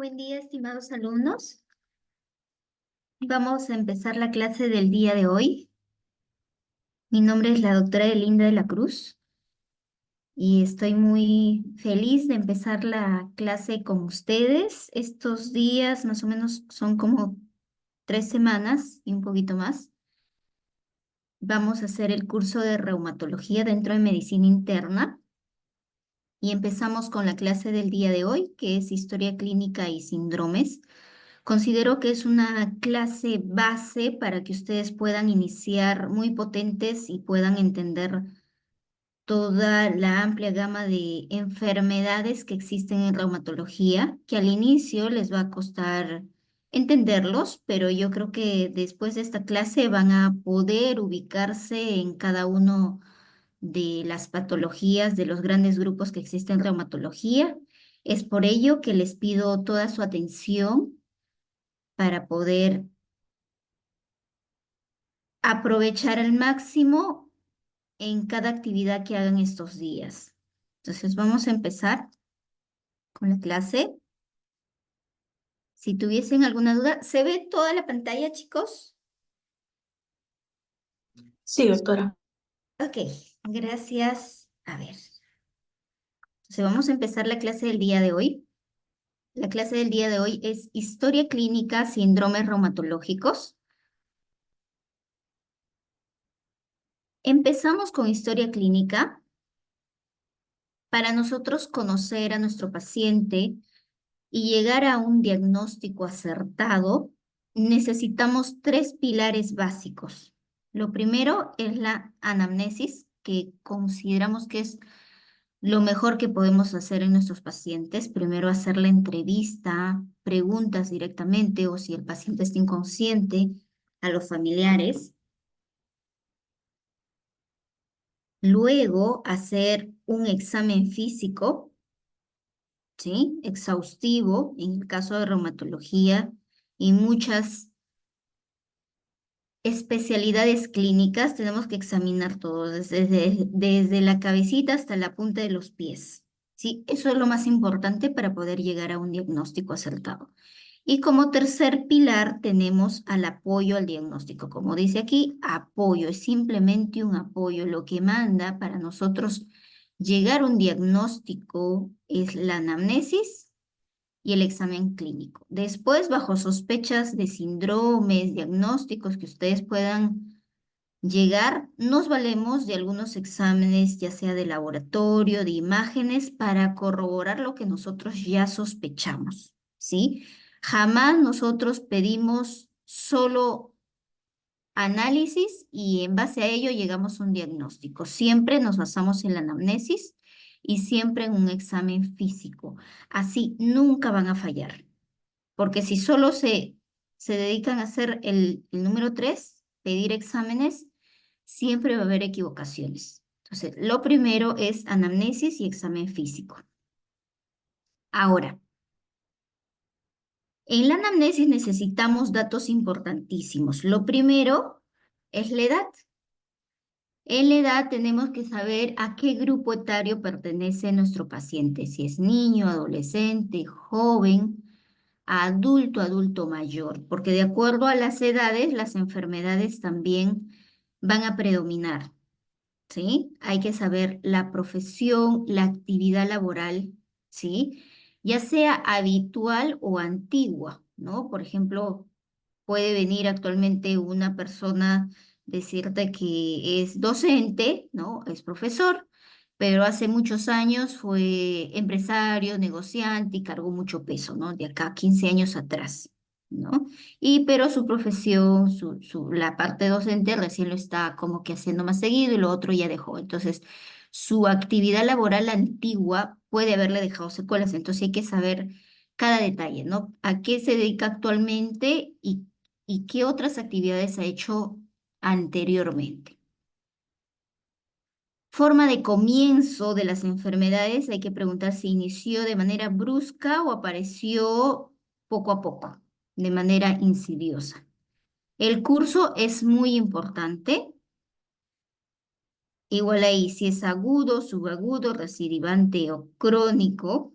Buen día, estimados alumnos. Vamos a empezar la clase del día de hoy. Mi nombre es la doctora Elinda de la Cruz y estoy muy feliz de empezar la clase con ustedes. Estos días más o menos son como 3 semanas y un poquito más. Vamos a hacer el curso de reumatología dentro de medicina interna y empezamos con la clase del día de hoy, que es historia clínica y síndromes. Considero que es una clase base para que ustedes puedan iniciar muy potentes y puedan entender toda la amplia gama de enfermedades que existen en reumatología, que al inicio les va a costar entenderlos, pero yo creo que después de esta clase van a poder ubicarse en cada uno de las patologías de los grandes grupos que existen en reumatología. Es por ello que les pido toda su atención para poder aprovechar al máximo en cada actividad que hagan estos días. Entonces vamos a empezar con la clase. Si tuviesen alguna duda, ¿se ve toda la pantalla, chicos? Sí, doctora. Ok, gracias. A ver, entonces vamos a empezar la clase del día de hoy. La clase del día de hoy es Historia Clínica, Síndromes Reumatológicos. Empezamos con Historia Clínica para nosotros conocer a nuestro paciente y llegar a un diagnóstico acertado, necesitamos tres pilares básicos. Lo primero es la anamnesis, que consideramos que es lo mejor que podemos hacer en nuestros pacientes. Primero hacer la entrevista, preguntas directamente o si el paciente está inconsciente, a los familiares. Luego hacer un examen físico, ¿sí? Exhaustivo en el caso de reumatología y muchas especialidades clínicas. Tenemos que examinar todo, desde la cabecita hasta la punta de los pies, ¿sí? Eso es lo más importante para poder llegar a un diagnóstico acertado. Y como tercer pilar tenemos al apoyo al diagnóstico. Como dice aquí, apoyo, es simplemente un apoyo. Lo que manda para nosotros llegar a un diagnóstico es la anamnesis y el examen clínico. Después, bajo sospechas de síndromes, diagnósticos que ustedes puedan llegar, nos valemos de algunos exámenes, ya sea de laboratorio, de imágenes, para corroborar lo que nosotros ya sospechamos, ¿sí? Jamás nosotros pedimos solo análisis y en base a ello llegamos a un diagnóstico. Siempre nos basamos en la anamnesis y siempre en un examen físico. Así nunca van a fallar, porque si solo se dedican a hacer el número 3, pedir exámenes, siempre va a haber equivocaciones. Entonces, lo primero es anamnesis y examen físico. Ahora, en la anamnesis necesitamos datos importantísimos. Lo primero es la edad. En la edad tenemos que saber a qué grupo etario pertenece nuestro paciente, si es niño, adolescente, joven, adulto, adulto mayor, porque de acuerdo a las edades, las enfermedades también van a predominar, ¿sí? Hay que saber la profesión, la actividad laboral, ¿sí? Ya sea habitual o antigua, ¿no? Por ejemplo, puede venir actualmente una persona, decirte que es docente, ¿no? Es profesor, pero hace muchos años fue empresario, negociante y cargó mucho peso, ¿no? De acá 15 años atrás, ¿no? Y pero su profesión, la parte docente recién lo está como que haciendo más seguido y lo otro ya dejó. Entonces, su actividad laboral antigua puede haberle dejado secuelas, entonces hay que saber cada detalle, ¿no? ¿A qué se dedica actualmente y qué otras actividades ha hecho anteriormente? Forma de comienzo de las enfermedades, hay que preguntar si inició de manera brusca o apareció poco a poco, de manera insidiosa. El curso es muy importante. Igual ahí, si es agudo, subagudo, recidivante o crónico.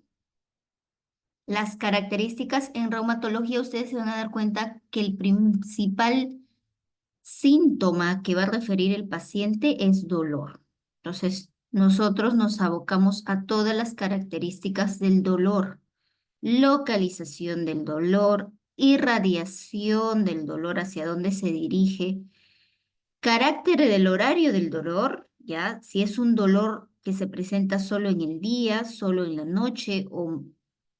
Las características en reumatología, ustedes se van a dar cuenta que el principal síntoma que va a referir el paciente es dolor. Entonces, nosotros nos abocamos a todas las características del dolor, localización del dolor, irradiación del dolor, hacia dónde se dirige, carácter del horario del dolor, ya, si es un dolor que se presenta solo en el día, solo en la noche o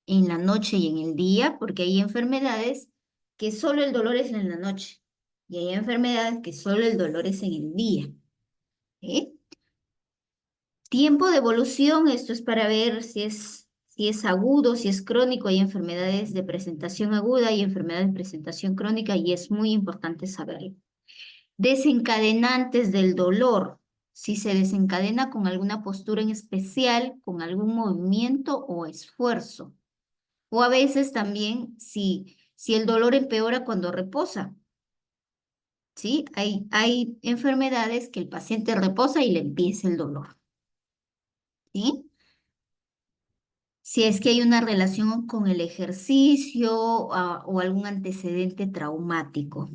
en la noche y en el día, porque hay enfermedades que solo el dolor es en la noche y hay enfermedades que solo el dolor es en el día. ¿Eh? Tiempo de evolución, esto es para ver si es agudo, si es crónico, hay enfermedades de presentación aguda y enfermedades de presentación crónica y es muy importante saberlo. Desencadenantes del dolor, si se desencadena con alguna postura en especial, con algún movimiento o esfuerzo. O a veces también si el dolor empeora cuando reposa. ¿Sí? Hay enfermedades que el paciente reposa y le empieza el dolor. ¿Sí? Si es que hay una relación con el ejercicio o algún antecedente traumático.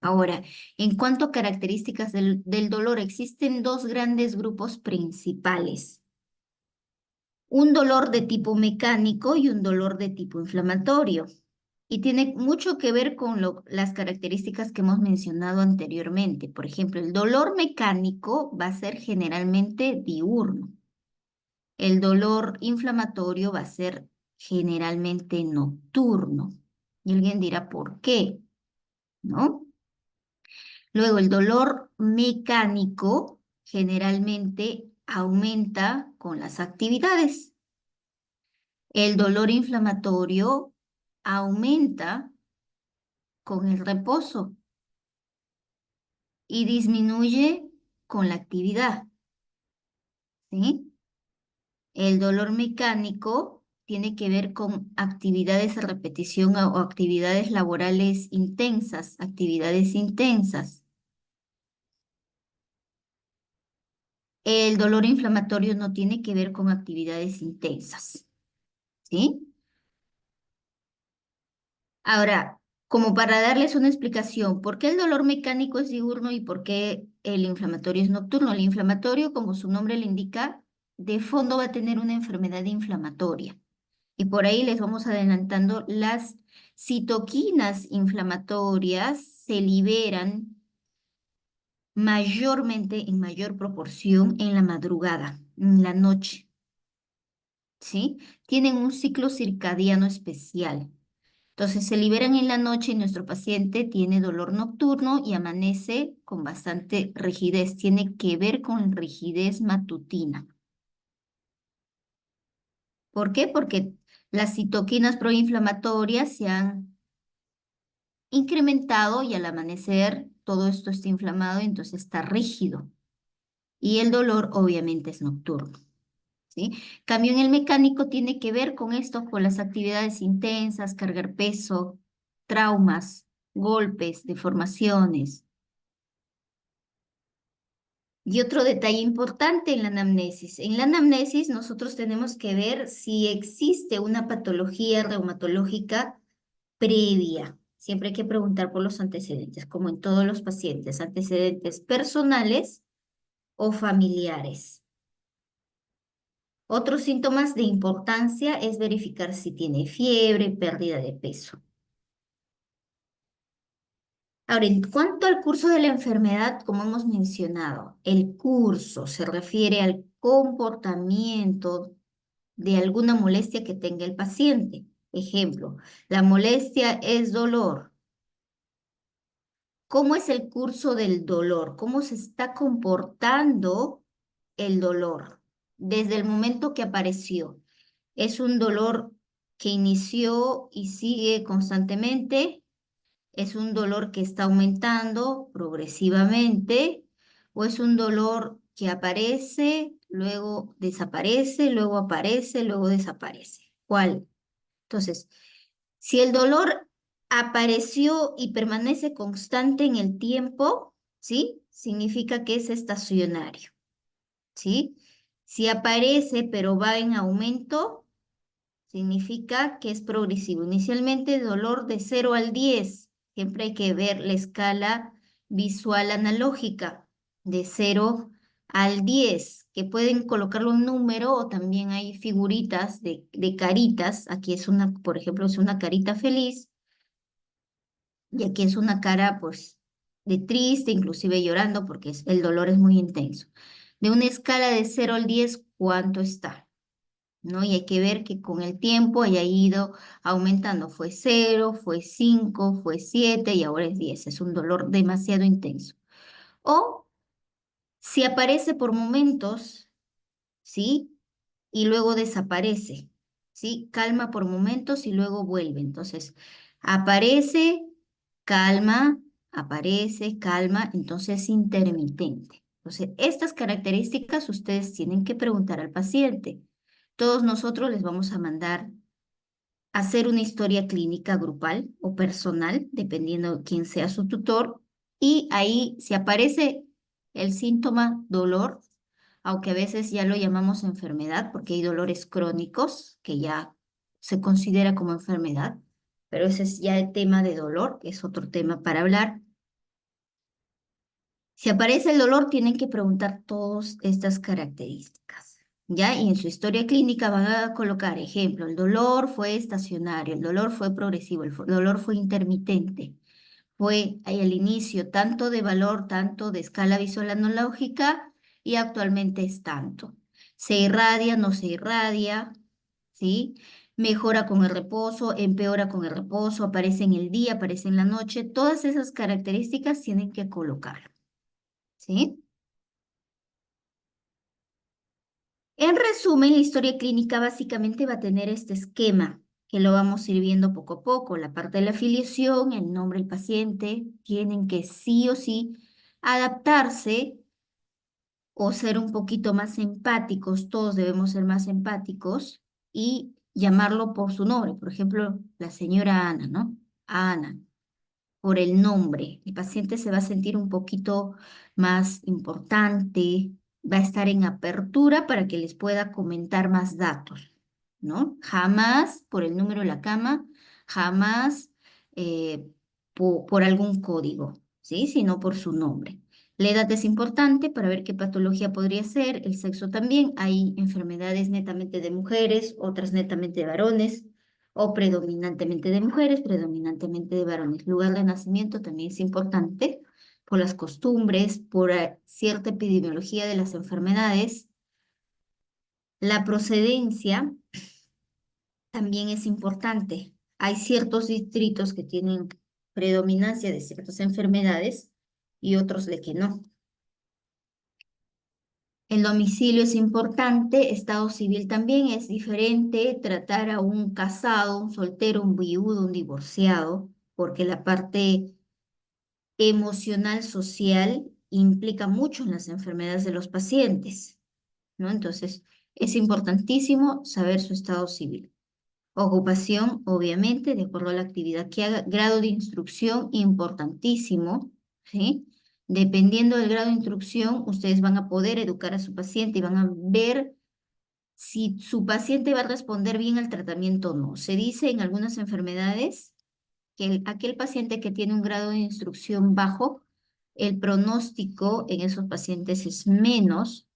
Ahora, en cuanto a características del dolor, existen dos grandes grupos principales. Un dolor de tipo mecánico y un dolor de tipo inflamatorio. Y tiene mucho que ver con las características que hemos mencionado anteriormente. Por ejemplo, el dolor mecánico va a ser generalmente diurno. El dolor inflamatorio va a ser generalmente nocturno. Y alguien dirá, ¿por qué? ¿No? Luego, el dolor mecánico generalmente aumenta con las actividades. El dolor inflamatorio aumenta con el reposo y disminuye con la actividad, ¿sí? El dolor mecánico tiene que ver con actividades a repetición o actividades laborales intensas, actividades intensas. El dolor inflamatorio no tiene que ver con actividades intensas, ¿sí? Ahora, como para darles una explicación, ¿por qué el dolor mecánico es diurno y por qué el inflamatorio es nocturno? El inflamatorio, como su nombre le indica, de fondo va a tener una enfermedad inflamatoria. Y por ahí les vamos adelantando, las citoquinas inflamatorias se liberan mayormente, en mayor proporción, en la madrugada, en la noche, ¿sí? Tienen un ciclo circadiano especial. Entonces se liberan en la noche y nuestro paciente tiene dolor nocturno y amanece con bastante rigidez. Tiene que ver con rigidez matutina. ¿Por qué? Porque las citoquinas proinflamatorias se han incrementado y al amanecer todo esto está inflamado y entonces está rígido. Y el dolor obviamente es nocturno, ¿sí? Cambio en el mecánico tiene que ver con esto, con las actividades intensas, cargar peso, traumas, golpes, deformaciones. Y otro detalle importante en la anamnesis. En la anamnesis nosotros tenemos que ver si existe una patología reumatológica previa. Siempre hay que preguntar por los antecedentes, como en todos los pacientes, antecedentes personales o familiares. Otros síntomas de importancia es verificar si tiene fiebre, pérdida de peso. Ahora, en cuanto al curso de la enfermedad, como hemos mencionado, el curso se refiere al comportamiento de alguna molestia que tenga el paciente. Ejemplo, la molestia es dolor. ¿Cómo es el curso del dolor? ¿Cómo se está comportando el dolor desde el momento que apareció? ¿Es un dolor que inició y sigue constantemente? ¿Es un dolor que está aumentando progresivamente? ¿O es un dolor que aparece, luego desaparece, luego aparece, luego desaparece? ¿Cuál? Entonces, si el dolor apareció y permanece constante en el tiempo, ¿sí? Significa que es estacionario, ¿sí? Si aparece pero va en aumento, significa que es progresivo. Inicialmente dolor de 0 al 10. Siempre hay que ver la escala visual analógica de 0 al 10, que pueden colocarle un número o también hay figuritas de caritas. Aquí es una, por ejemplo, es una carita feliz y aquí es una cara pues de triste, inclusive llorando porque el dolor es muy intenso. De una escala de 0 al 10, ¿cuánto está? ¿No? Y hay que ver que con el tiempo haya ido aumentando. Fue 0, fue 5, fue 7 y ahora es 10. Es un dolor demasiado intenso. O si aparece por momentos, ¿sí? Y luego desaparece, ¿sí? Calma por momentos y luego vuelve. Entonces, aparece, calma, aparece, calma, entonces es intermitente. Entonces, estas características ustedes tienen que preguntar al paciente. Todos nosotros les vamos a mandar hacer una historia clínica grupal o personal, dependiendo de quién sea su tutor, y ahí si aparece el síntoma dolor, aunque a veces ya lo llamamos enfermedad, porque hay dolores crónicos que ya se considera como enfermedad, pero ese es ya el tema de dolor, que es otro tema para hablar. Si aparece el dolor, tienen que preguntar todas estas características, ¿ya? Y en su historia clínica van a colocar, ejemplo, el dolor fue estacionario, el dolor fue progresivo, dolor fue intermitente, fue ahí al inicio tanto de valor, tanto de escala visual analógica y actualmente es tanto. Se irradia, no se irradia, ¿sí? Mejora con el reposo, empeora con el reposo, aparece en el día, aparece en la noche. Todas esas características tienen que colocar. ¿Sí? En resumen, la historia clínica básicamente va a tener este esquema que lo vamos a ir viendo poco a poco. La parte de la afiliación, el nombre del paciente, tienen que sí o sí adaptarse o ser un poquito más empáticos. Todos debemos ser más empáticos y llamarlo por su nombre. Por ejemplo, la señora Ana, ¿no? Ana, por el nombre. El paciente se va a sentir un poquito más importante, va a estar en apertura para que les pueda comentar más datos, ¿no? Jamás por el número de la cama, jamás por algún código, ¿sí? Sino por su nombre. La edad es importante para ver qué patología podría ser, el sexo también. Hay enfermedades netamente de mujeres, otras netamente de varones o predominantemente de mujeres, predominantemente de varones. Lugar de nacimiento también es importante por las costumbres, por cierta epidemiología de las enfermedades. La procedencia también es importante. Hay ciertos distritos que tienen predominancia de ciertas enfermedades y otros de que no. El domicilio es importante, estado civil también es diferente, tratar a un casado, un soltero, un viudo, un divorciado, porque la parte emocional, social, implica mucho en las enfermedades de los pacientes, ¿no? Entonces, es importantísimo saber su estado civil. Ocupación, obviamente, de acuerdo a la actividad que haga. Grado de instrucción, importantísimo, ¿sí? Dependiendo del grado de instrucción, ustedes van a poder educar a su paciente y van a ver si su paciente va a responder bien al tratamiento o no. Se dice en algunas enfermedades que aquel paciente que tiene un grado de instrucción bajo, el pronóstico en esos pacientes es menos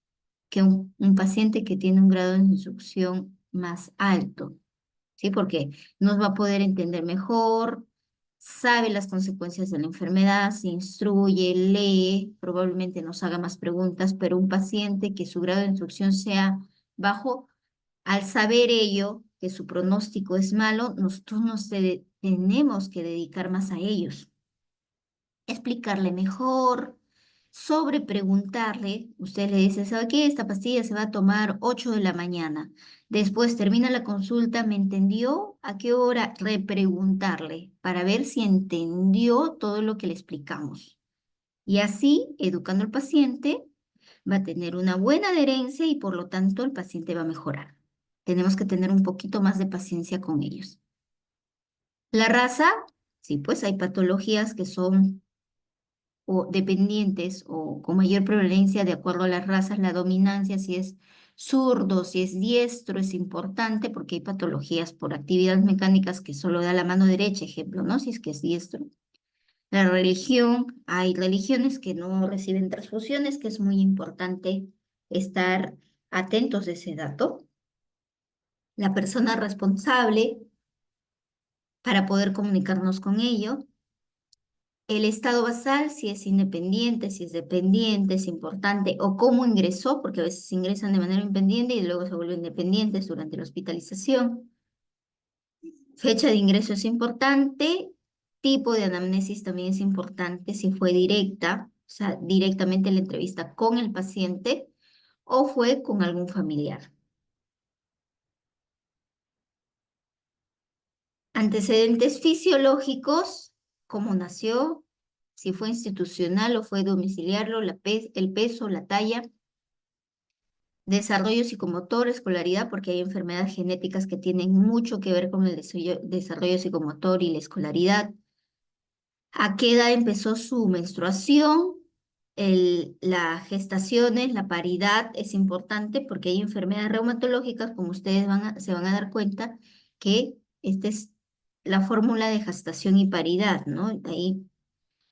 que un paciente que tiene un grado de instrucción más alto, ¿sí? Porque nos va a poder entender mejor, sabe las consecuencias de la enfermedad, se instruye, lee, probablemente nos haga más preguntas, pero un paciente que su grado de instrucción sea bajo, al saber ello, que su pronóstico es malo, nosotros tenemos que dedicar más a ellos, explicarle mejor, sobre preguntarle. Usted le dice, ¿sabe qué? Esta pastilla se va a tomar 8 de la mañana. Después termina la consulta, ¿me entendió? ¿A qué hora? Repreguntarle para ver si entendió todo lo que le explicamos. Y así, educando al paciente, va a tener una buena adherencia y por lo tanto el paciente va a mejorar. Tenemos que tener un poquito más de paciencia con ellos. La raza, sí, pues hay patologías que son o dependientes o con mayor prevalencia de acuerdo a las razas, la dominancia, si es Zurdo, si es diestro, es importante porque hay patologías por actividades mecánicas que solo da la mano derecha, ejemplo, ¿no? Si es que es diestro. La religión, hay religiones que no reciben transfusiones, que es muy importante estar atentos de ese dato. La persona responsable para poder comunicarnos con ello. El estado basal, si es independiente, si es dependiente, es importante, o cómo ingresó, porque a veces ingresan de manera independiente y luego se vuelven dependientes durante la hospitalización. Fecha de ingreso es importante, tipo de anamnesis también es importante, si fue directa, o sea, directamente la entrevista con el paciente o fue con algún familiar. Antecedentes fisiológicos, cómo nació, si fue institucional o fue domiciliario, el peso, la talla. Desarrollo psicomotor, escolaridad, porque hay enfermedades genéticas que tienen mucho que ver con el desarrollo psicomotor y la escolaridad. ¿A qué edad empezó su menstruación? Las gestaciones, la paridad es importante porque hay enfermedades reumatológicas, como ustedes se van a dar cuenta, que esta es la fórmula de gestación y paridad, ¿no? Ahí,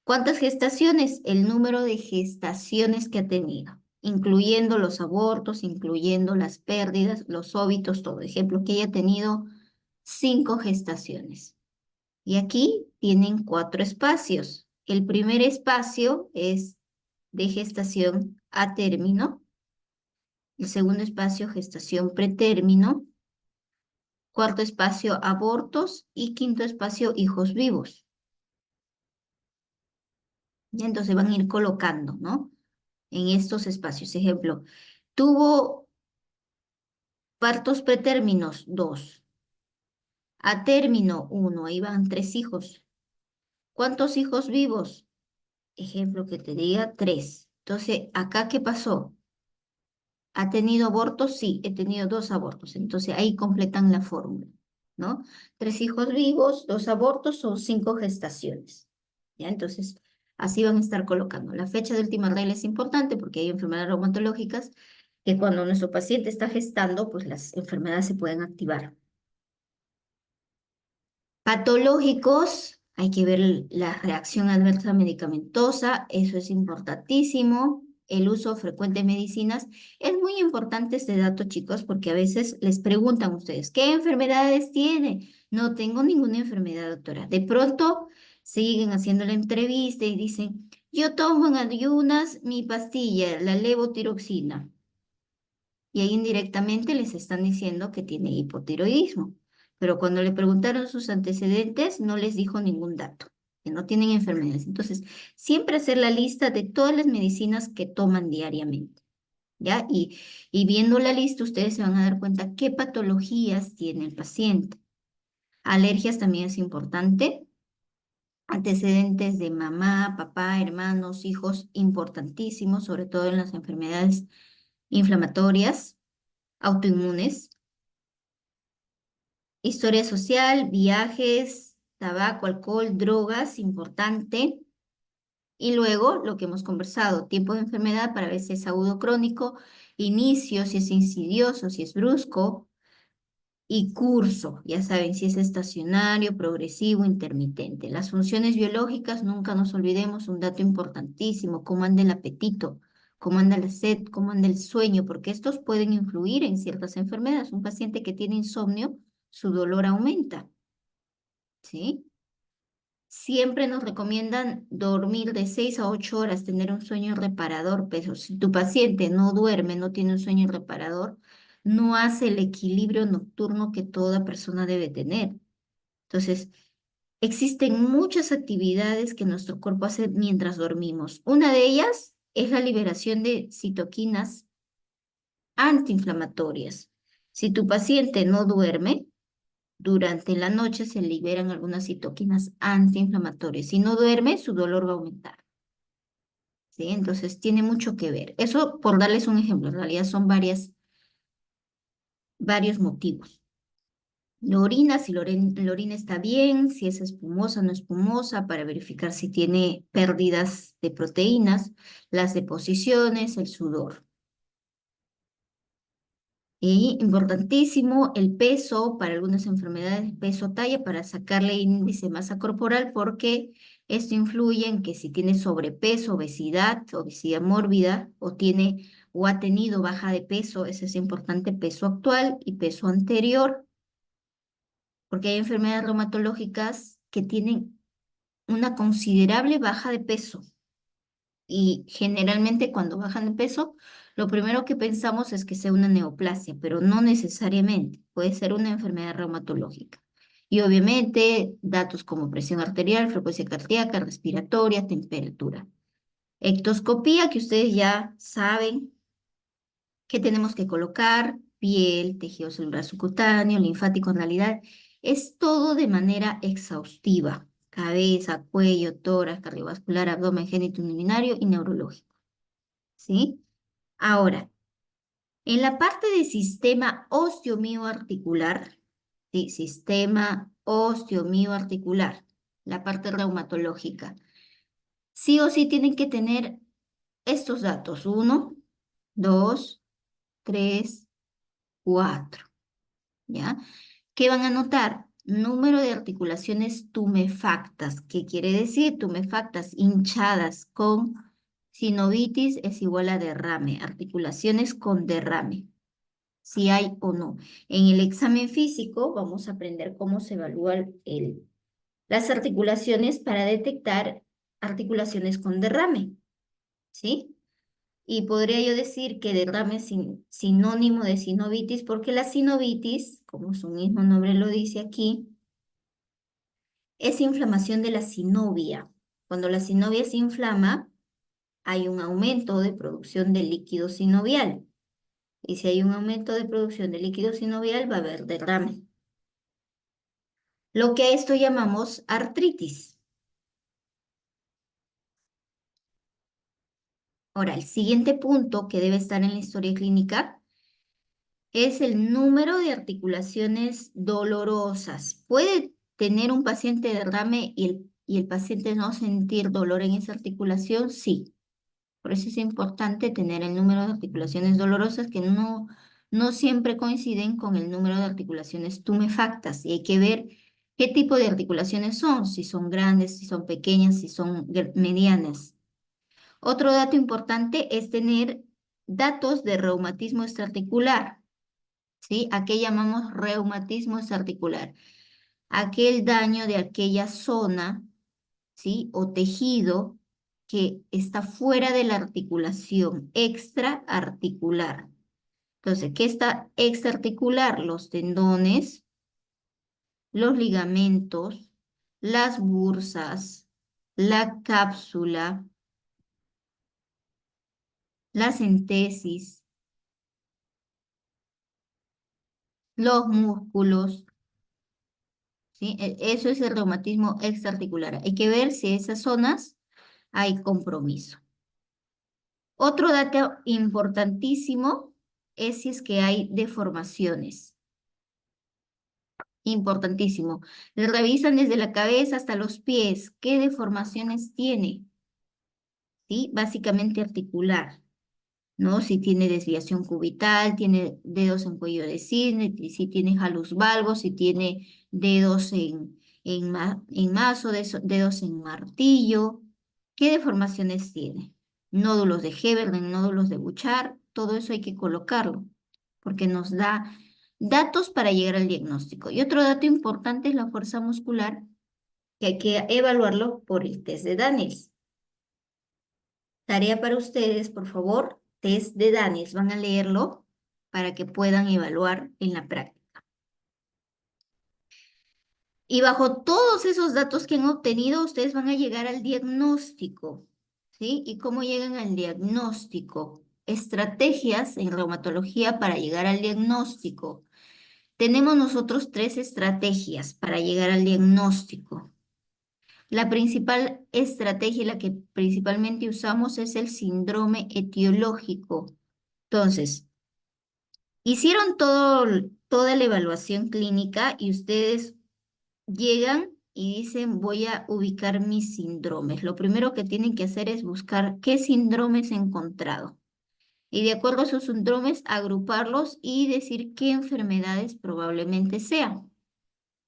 ¿cuántas gestaciones? El número de gestaciones que ha tenido, incluyendo los abortos, incluyendo las pérdidas, los óbitos, todo. Ejemplo, que haya tenido 5 gestaciones. Y aquí tienen 4 espacios. El primer espacio es de gestación a término. El segundo espacio, gestación pretérmino. Cuarto espacio, abortos. Y quinto espacio, hijos vivos. Y entonces van a ir colocando, ¿no? En estos espacios. Ejemplo, tuvo partos pretérminos, 2. A término, 1. Ahí van 3 hijos. ¿Cuántos hijos vivos? Ejemplo que te diga, 3. Entonces, ¿acá qué pasó? ¿Ha tenido abortos? Sí, he tenido 2 abortos. Entonces ahí completan la fórmula, ¿no? 3 hijos vivos, 2 abortos son 5 gestaciones. ¿Ya? Entonces, así van a estar colocando. La fecha de última regla es importante porque hay enfermedades reumatológicas que cuando nuestro paciente está gestando, pues las enfermedades se pueden activar. Patológicos, hay que ver la reacción adversa medicamentosa, eso es importantísimo. El uso frecuente de medicinas. Es muy importante este dato, chicos, porque a veces les preguntan a ustedes, ¿qué enfermedades tiene? No tengo ninguna enfermedad, doctora. De pronto siguen haciendo la entrevista y dicen, yo tomo en ayunas mi pastilla, la levotiroxina. Y ahí indirectamente les están diciendo que tiene hipotiroidismo. Pero cuando le preguntaron sus antecedentes, no les dijo ningún dato, que no tienen enfermedades. Entonces, siempre hacer la lista de todas las medicinas que toman diariamente, ¿ya? Y viendo la lista, ustedes se van a dar cuenta qué patologías tiene el paciente. Alergias también es importante. Antecedentes de mamá, papá, hermanos, hijos, importantísimos, sobre todo en las enfermedades inflamatorias, autoinmunes. Historia social, viajes, tabaco, alcohol, drogas, importante. Y luego lo que hemos conversado, tiempo de enfermedad para ver si es agudo o crónico, inicio, si es insidioso, si es brusco, y curso, ya saben, si es estacionario, progresivo, intermitente. Las funciones biológicas, nunca nos olvidemos un dato importantísimo, cómo anda el apetito, cómo anda la sed, cómo anda el sueño, porque estos pueden influir en ciertas enfermedades. Un paciente que tiene insomnio, su dolor aumenta, ¿sí? Siempre nos recomiendan dormir de 6 a 8 horas, tener un sueño reparador, pero si tu paciente no duerme, no tiene un sueño reparador, no hace el equilibrio nocturno que toda persona debe tener. Entonces, existen muchas actividades que nuestro cuerpo hace mientras dormimos. Una de ellas es la liberación de citoquinas antiinflamatorias. Si tu paciente no duerme, durante la noche se liberan algunas citoquinas antiinflamatorias. Si no duerme, su dolor va a aumentar. ¿Sí? Entonces tiene mucho que ver. Eso por darles un ejemplo, en realidad son varios motivos. La orina, si la orina está bien, si es espumosa o no espumosa, para verificar si tiene pérdidas de proteínas, las deposiciones, el sudor. Y importantísimo el peso para algunas enfermedades, peso talla para sacarle índice de masa corporal porque esto influye en que si tiene sobrepeso, obesidad mórbida o tiene o ha tenido baja de peso, eso es importante, peso actual y peso anterior, porque hay enfermedades reumatológicas que tienen una considerable baja de peso. Y generalmente cuando bajan de peso, lo primero que pensamos es que sea una neoplasia, pero no necesariamente, puede ser una enfermedad reumatológica. Y obviamente datos como presión arterial, frecuencia cardíaca, respiratoria, temperatura. Ectoscopía, que ustedes ya saben que tenemos que colocar, piel, tejido celular subcutáneo, linfático en realidad, es todo de manera exhaustiva. Cabeza, cuello, tórax, cardiovascular, abdomen, genitourinario y neurológico. ¿Sí? Ahora, en la parte de sistema osteomioarticular, ¿sí? Sistema osteomioarticular, la parte reumatológica, sí o sí tienen que tener estos datos, 1, 2, 3, 4, ¿ya? ¿Qué van a notar? Número de articulaciones tumefactas. ¿Qué quiere decir? Tumefactas, hinchadas con sinovitis es igual a derrame, articulaciones con derrame, si hay o no. En el examen físico vamos a aprender cómo se evalúan las articulaciones para detectar articulaciones con derrame, ¿sí? Y podría yo decir que derrame es sinónimo de sinovitis, porque la sinovitis, como su mismo nombre lo dice aquí, es inflamación de la sinovia. Cuando la sinovia se inflama, hay un aumento de producción de líquido sinovial. Y si hay un aumento de producción de líquido sinovial, va a haber derrame. Lo que a esto llamamos artritis. Ahora, el siguiente punto que debe estar en la historia clínica es el número de articulaciones dolorosas. Puede tener un paciente derrame y el paciente no sentir dolor en esa articulación, sí. Por eso es importante tener el número de articulaciones dolorosas que no siempre coinciden con el número de articulaciones tumefactas. Y hay que ver qué tipo de articulaciones son, si son grandes, si son pequeñas, si son medianas. Otro dato importante es tener datos de reumatismo extraarticular, ¿sí? ¿A qué llamamos reumatismo extraarticular? Aquel daño de aquella zona, ¿sí? O tejido que está fuera de la articulación, extraarticular. Entonces, ¿qué está extraarticular? Los tendones, los ligamentos, las bursas, la cápsula, la centesis, los músculos, ¿sí? Eso es el reumatismo extraarticular. Hay que ver si esas zonas hay compromiso. Otro dato importantísimo es si es que hay deformaciones. Importantísimo. Le revisan desde la cabeza hasta los pies. ¿Qué deformaciones tiene? ¿Sí? Básicamente articular, ¿no? Si tiene desviación cubital, tiene dedos en cuello de cisne, si tiene halus valgus, si tiene dedos en mazo, dedos en martillo. ¿Qué deformaciones tiene? Nódulos de Heberd, nódulos de Bouchard, todo eso hay que colocarlo, porque nos da datos para llegar al diagnóstico. Y otro dato importante es la fuerza muscular, que hay que evaluarlo por el test de Daniels. Tarea para ustedes, por favor, test de Daniels. Van a leerlo para que puedan evaluar en la práctica. Y bajo todos esos datos que han obtenido, ustedes van a llegar al diagnóstico, ¿sí? ¿Y cómo llegan al diagnóstico? Estrategias en reumatología para llegar al diagnóstico. Tenemos nosotros 3 estrategias para llegar al diagnóstico. La principal estrategia, la que principalmente usamos, es el síndrome etiológico. Entonces, hicieron toda la evaluación clínica y ustedes llegan y dicen, voy a ubicar mis síndromes. Lo primero que tienen que hacer es buscar qué síndromes he encontrado. Y de acuerdo a sus síndromes, agruparlos y decir qué enfermedades probablemente sean.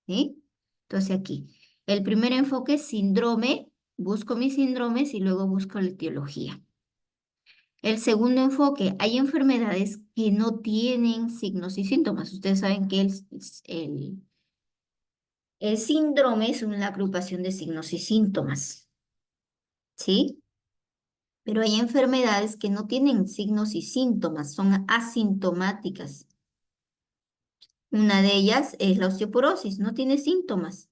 ¿Sí? Entonces aquí, el primer enfoque es síndrome, busco mis síndromes y luego busco la etiología. El segundo enfoque, hay enfermedades que no tienen signos y síntomas. Ustedes saben que el, el síndrome es una agrupación de signos y síntomas, ¿sí? Pero hay enfermedades que no tienen signos y síntomas, son asintomáticas. Una de ellas es la osteoporosis, no tiene síntomas.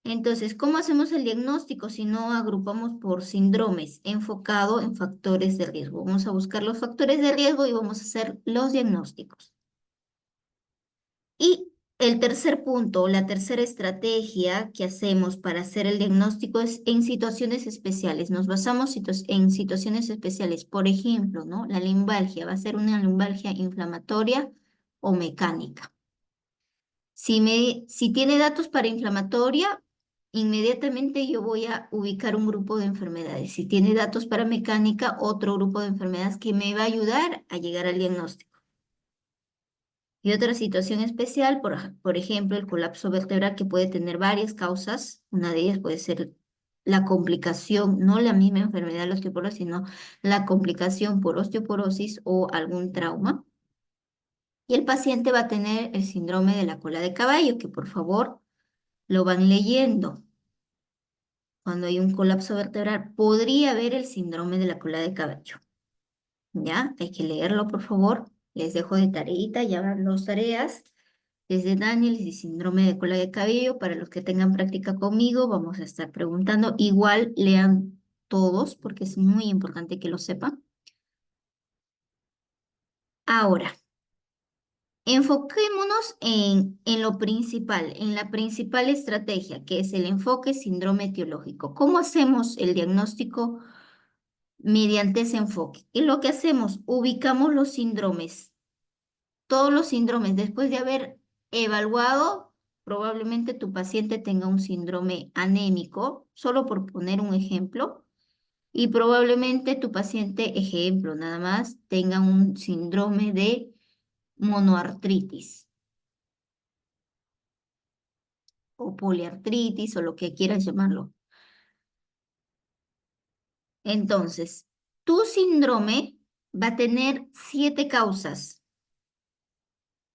Entonces, ¿cómo hacemos el diagnóstico si no agrupamos por síndromes enfocado en factores de riesgo? Vamos a buscar los factores de riesgo y vamos a hacer los diagnósticos. Y el tercer punto, la tercera estrategia que hacemos para hacer el diagnóstico es en situaciones especiales. Nos basamos en situaciones especiales. Por ejemplo, ¿no? La lumbalgia va a ser una lumbalgia inflamatoria o mecánica. Si tiene datos para inflamatoria, inmediatamente yo voy a ubicar un grupo de enfermedades. Si tiene datos para mecánica, otro grupo de enfermedades que me va a ayudar a llegar al diagnóstico. Y otra situación especial, por ejemplo, el colapso vertebral que puede tener varias causas. Una de ellas puede ser la complicación, no la misma enfermedad de la osteoporosis, sino la complicación por osteoporosis o algún trauma. Y el paciente va a tener el síndrome de la cola de caballo, que por favor lo van leyendo. Cuando hay un colapso vertebral, podría haber el síndrome de la cola de caballo. ¿Ya? Hay que leerlo, por favor. Les dejo de tareita, ya van dos tareas. Desde Daniel y síndrome de cola de cabello, para los que tengan práctica conmigo, vamos a estar preguntando. Igual lean todos, porque es muy importante que lo sepan. Ahora, enfoquémonos en lo principal, en la principal estrategia, que es el enfoque síndrome etiológico. ¿Cómo hacemos el diagnóstico mediante ese enfoque? Y lo que hacemos, ubicamos los síndromes, todos los síndromes, después de haber evaluado, probablemente tu paciente tenga un síndrome anémico, solo por poner un ejemplo, y probablemente tu paciente, ejemplo, nada más, tenga un síndrome de monoartritis o poliartritis o lo que quieras llamarlo. Entonces, tu síndrome va a tener 7 causas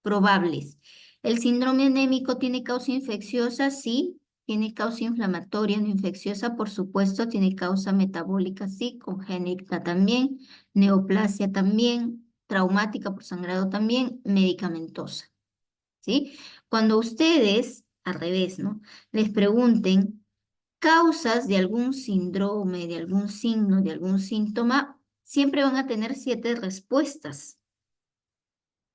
probables. ¿El síndrome anémico tiene causa infecciosa? Sí. ¿Tiene causa inflamatoria no infecciosa? Por supuesto. ¿Tiene causa metabólica? Sí. Congénita también. Neoplasia también. Traumática por sangrado también. Medicamentosa. ¿Sí? Cuando ustedes, al revés, ¿no? Les pregunten causas de algún síndrome, de algún signo, de algún síntoma, siempre van a tener 7 respuestas.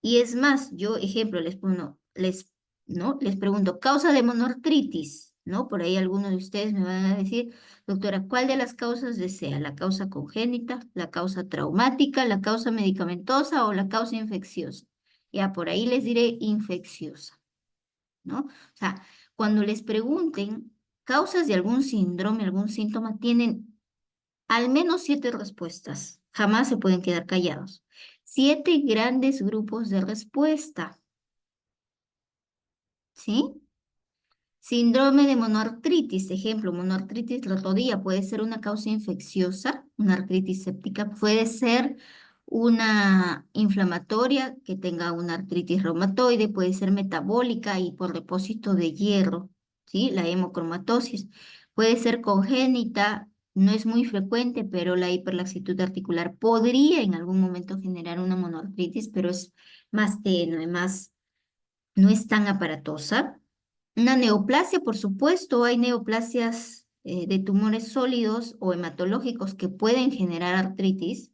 Y es más, yo, ejemplo, ¿no? Les pregunto, causa de monoartritis, ¿no? Por ahí algunos de ustedes me van a decir, doctora, ¿cuál de las causas desea? ¿La causa congénita, la causa traumática, la causa medicamentosa o la causa infecciosa? Ya, por ahí les diré infecciosa, ¿no? O sea, cuando les pregunten causas de algún síndrome, algún síntoma, tienen al menos 7 respuestas. Jamás se pueden quedar callados. 7 grandes grupos de respuesta. ¿Sí? Síndrome de monoartritis, ejemplo, monoartritis la rodilla puede ser una causa infecciosa, una artritis séptica, puede ser una inflamatoria que tenga una artritis reumatoide, puede ser metabólica y por depósito de hierro, ¿sí? La hemocromatosis, puede ser congénita, no es muy frecuente, pero la hiperlaxitud articular podría en algún momento generar una monoartritis, pero es más tenue, no es tan aparatosa. Una neoplasia, por supuesto, hay neoplasias de tumores sólidos o hematológicos que pueden generar artritis.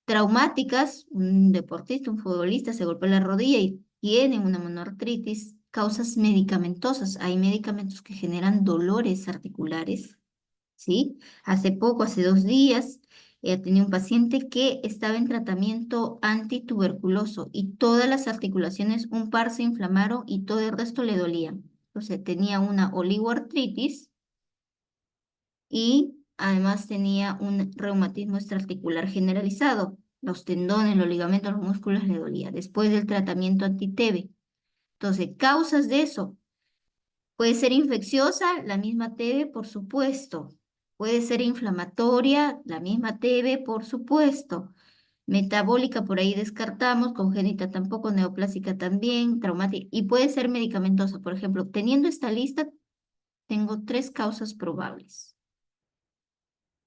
Traumáticas, un deportista, un futbolista se golpea la rodilla y tiene una monoartritis. Causas medicamentosas, hay medicamentos que generan dolores articulares, ¿sí? Hace poco, hace 2 días, tenía un paciente que estaba en tratamiento antituberculoso y todas las articulaciones, un par se inflamaron y todo el resto le dolía. Entonces tenía una oligoartritis y además tenía un reumatismo extraarticular generalizado. los tendones, los ligamentos, los músculos le dolía, después del tratamiento anti-TB. Entonces, causas de eso. Puede ser infecciosa, la misma TB, por supuesto. Puede ser inflamatoria, la misma TB, por supuesto. Metabólica, por ahí descartamos, congénita tampoco, neoplásica también, traumática. Y puede ser medicamentosa. Por ejemplo, teniendo esta lista, tengo 3 causas probables.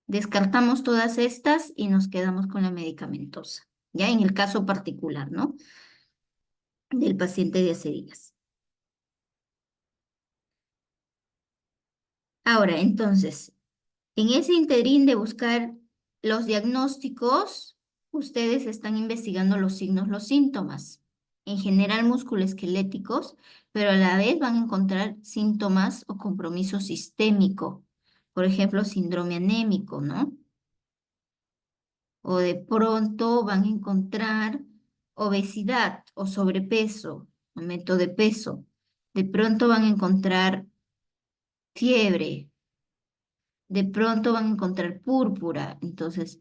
Descartamos todas estas y nos quedamos con la medicamentosa. Ya en el caso particular, ¿no? Del paciente de hace días. Ahora, entonces, en ese interín de buscar los diagnósticos, ustedes están investigando los signos, los síntomas, en general musculoesqueléticos, pero a la vez van a encontrar síntomas o compromiso sistémico, por ejemplo, síndrome anémico, ¿no? O de pronto van a encontrar obesidad o sobrepeso, aumento de peso. De pronto van a encontrar fiebre, de pronto van a encontrar púrpura. Entonces,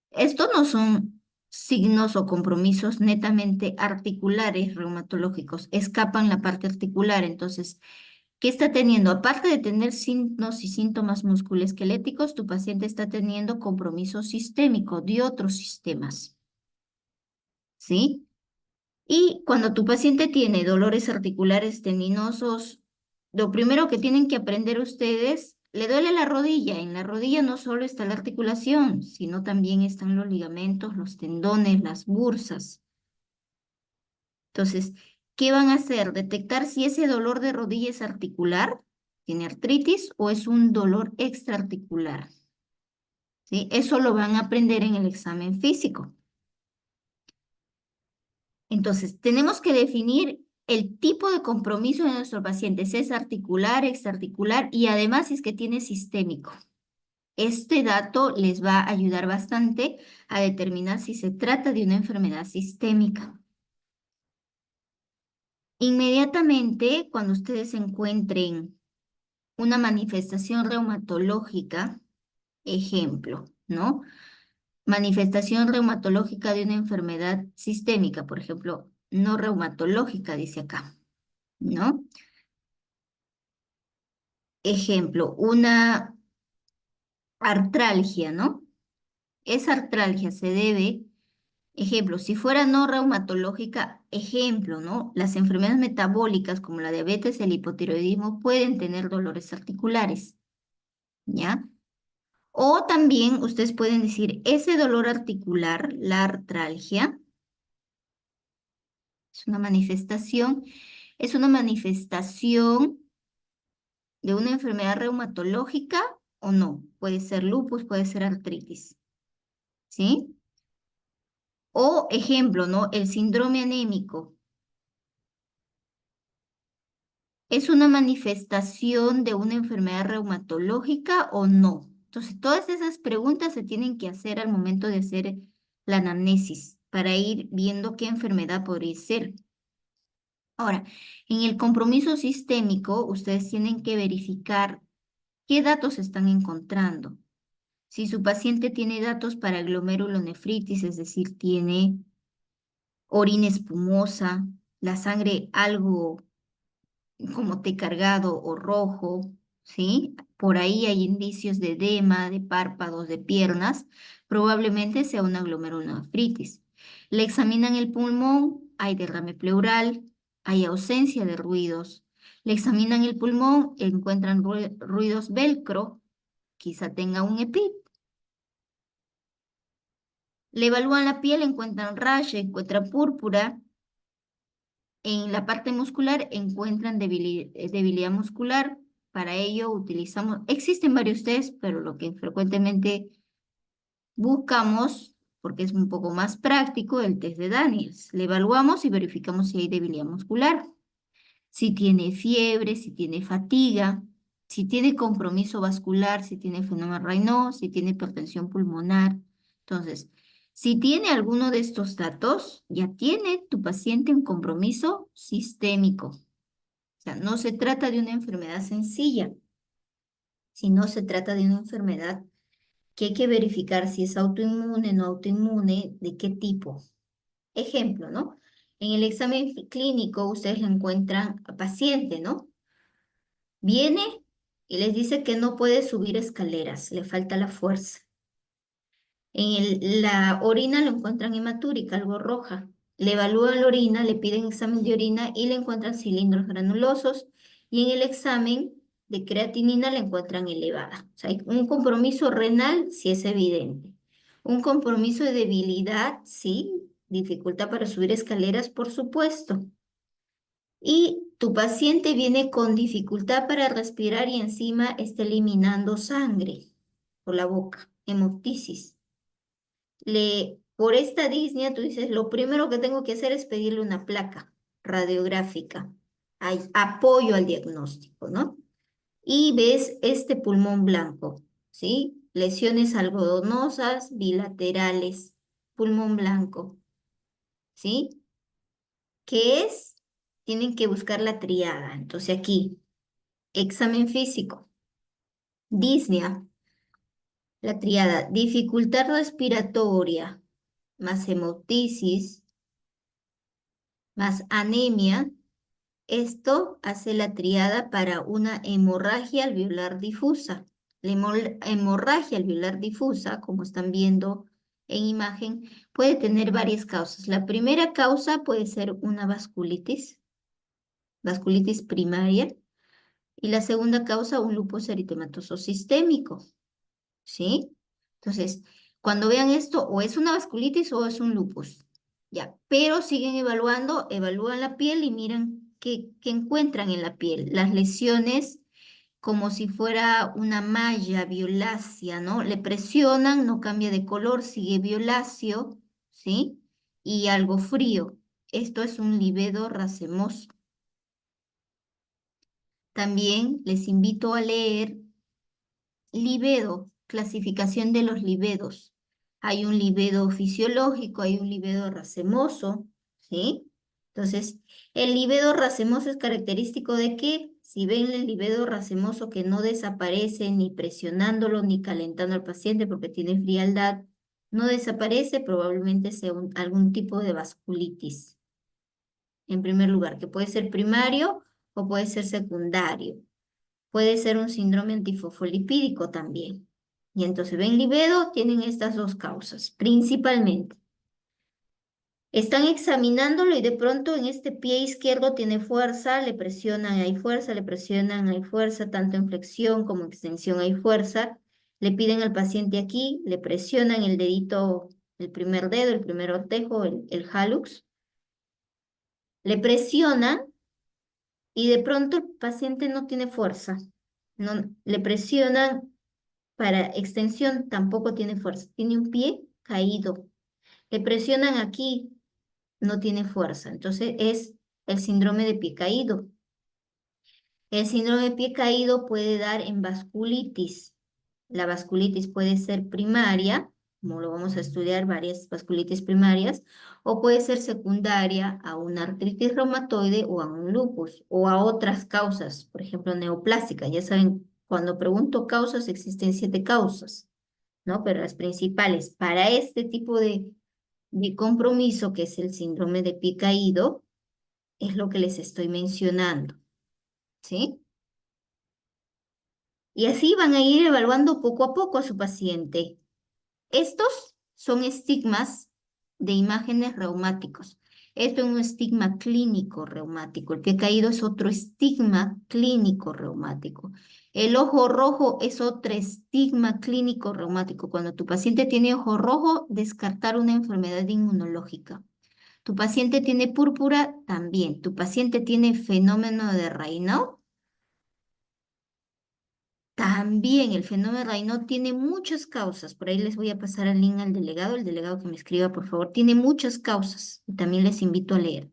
estos no son signos o compromisos netamente articulares reumatológicos, escapan la parte articular. Entonces, ¿qué está teniendo? Aparte de tener signos y síntomas musculoesqueléticos, tu paciente está teniendo compromiso sistémico de otros sistemas, ¿sí? Y cuando tu paciente tiene dolores articulares tendinosos, lo primero que tienen que aprender ustedes, le duele la rodilla. En la rodilla no solo está la articulación, sino también están los ligamentos, los tendones, las bursas. Entonces, ¿qué van a hacer? Detectar si ese dolor de rodilla es articular, tiene artritis o es un dolor extraarticular. ¿Sí? Eso lo van a aprender en el examen físico. Entonces, tenemos que definir el tipo de compromiso de nuestro paciente, si es articular, extraarticular y además si es que tiene sistémico. Este dato les va a ayudar bastante a determinar si se trata de una enfermedad sistémica. Inmediatamente, cuando ustedes encuentren una manifestación reumatológica, ejemplo, ¿no? Manifestación reumatológica de una enfermedad sistémica, por ejemplo, no reumatológica, dice acá, ¿no? Ejemplo, una artralgia, ¿no? Esa artralgia se debe, ejemplo, si fuera no reumatológica, ejemplo, ¿no? Las enfermedades metabólicas como la diabetes, el hipotiroidismo pueden tener dolores articulares, ¿ya? O también ustedes pueden decir, ese dolor articular, la artralgia, es una manifestación, es una manifestación de una enfermedad reumatológica o no. Puede ser lupus, puede ser artritis, ¿sí? O ejemplo, ¿no? El síndrome anémico es una manifestación de una enfermedad reumatológica o no. Entonces, todas esas preguntas se tienen que hacer al momento de hacer la anamnesis para ir viendo qué enfermedad podría ser. Ahora, en el compromiso sistémico, ustedes tienen que verificar qué datos están encontrando. Si su paciente tiene datos para glomerulonefritis, es decir, tiene orina espumosa, la sangre algo como té cargado o rojo, ¿sí? Por ahí hay indicios de edema, de párpados, de piernas, probablemente sea una glomerulonefritis. Le examinan el pulmón, hay derrame pleural, hay ausencia de ruidos. Le examinan el pulmón, encuentran ruidos velcro, quizá tenga un EPIP. Le evalúan la piel, encuentran rash, encuentran púrpura. En la parte muscular encuentran debilidad muscular. Para ello utilizamos, existen varios test, pero lo que frecuentemente buscamos, porque es un poco más práctico, el test de Daniels. Le evaluamos y verificamos si hay debilidad muscular, si tiene fiebre, si tiene fatiga, si tiene compromiso vascular, si tiene fenómeno Raynaud, si tiene hipertensión pulmonar. Entonces, si tiene alguno de estos datos, ya tiene tu paciente un compromiso sistémico. O sea, no se trata de una enfermedad sencilla, sino se trata de una enfermedad que hay que verificar si es autoinmune, no autoinmune, de qué tipo. Ejemplo, ¿no? En el examen clínico ustedes le encuentran a paciente, ¿no? Viene y les dice que no puede subir escaleras, le falta la fuerza. La orina lo encuentran hematúrica, algo roja. Le evalúan la orina, le piden examen de orina y le encuentran cilindros granulosos. Y en el examen de creatinina le encuentran elevada. O sea, hay un compromiso renal sí es evidente. Un compromiso de debilidad, sí. Dificultad para subir escaleras, por supuesto. Y tu paciente viene con dificultad para respirar y encima está eliminando sangre por la boca, hemoptisis. Por esta disnea, tú dices, lo primero que tengo que hacer es pedirle una placa radiográfica. Hay apoyo al diagnóstico, ¿no? Y ves este pulmón blanco, ¿sí? Lesiones algodonosas, bilaterales, pulmón blanco, ¿sí? ¿Qué es? Tienen que buscar la triada. Entonces aquí, examen físico, disnea, la triada, dificultad respiratoria, más hemoptisis, más anemia. Esto hace la triada para una hemorragia alveolar difusa. La hemorragia alveolar difusa, como están viendo en imagen, puede tener varias causas. La primera causa puede ser una vasculitis, vasculitis primaria, y la segunda causa un lupus eritematoso sistémico, ¿sí? Entonces, cuando vean esto, o es una vasculitis o es un lupus, ya, pero siguen evaluando, evalúan la piel y miran qué encuentran en la piel. Las lesiones como si fuera una malla violácea, ¿no? Le presionan, no cambia de color, sigue violáceo, ¿sí? Y algo frío. Esto es un livedo racemoso. También les invito a leer livedo, clasificación de los livedos. Hay un livedo fisiológico, hay un livedo racemoso, ¿sí? Entonces, el livedo racemoso es característico de que si ven el livedo racemoso que no desaparece ni presionándolo ni calentando al paciente porque tiene frialdad, no desaparece, probablemente sea algún tipo de vasculitis, en primer lugar, que puede ser primario o puede ser secundario. Puede ser un síndrome antifosfolipídico también. Y entonces, ven livedo, tienen estas dos causas, principalmente. Están examinándolo y de pronto en este pie izquierdo tiene fuerza, le presionan, hay fuerza, le presionan, hay fuerza, tanto en flexión como extensión hay fuerza. Le piden al paciente aquí, le presionan el dedito, el primer dedo, el primer ortejo, el hallux. Le presionan y de pronto el paciente no tiene fuerza. No, le presionan para extensión tampoco tiene fuerza. Tiene un pie caído. Le presionan aquí, no tiene fuerza. Entonces es el síndrome de pie caído. El síndrome de pie caído puede dar en vasculitis. La vasculitis puede ser primaria, como lo vamos a estudiar, varias vasculitis primarias, o puede ser secundaria a una artritis reumatoide o a un lupus, o a otras causas, por ejemplo, neoplástica. Ya saben, cuando pregunto causas, existen 7 causas. ¿No? Pero las principales para este tipo de compromiso, que es el síndrome de pie caído, es lo que les estoy mencionando, ¿sí? Y así van a ir evaluando poco a poco a su paciente. Estos son estigmas de imágenes reumáticos. Esto es un estigma clínico reumático. El pie caído es otro estigma clínico reumático. El ojo rojo es otro estigma clínico reumático. Cuando tu paciente tiene ojo rojo, descartar una enfermedad inmunológica. Tu paciente tiene púrpura, también. Tu paciente tiene fenómeno de Raynaud, también el fenómeno de Raynaud tiene muchas causas. Por ahí les voy a pasar el link al delegado, el delegado que me escriba, por favor. Tiene muchas causas y también les invito a leer.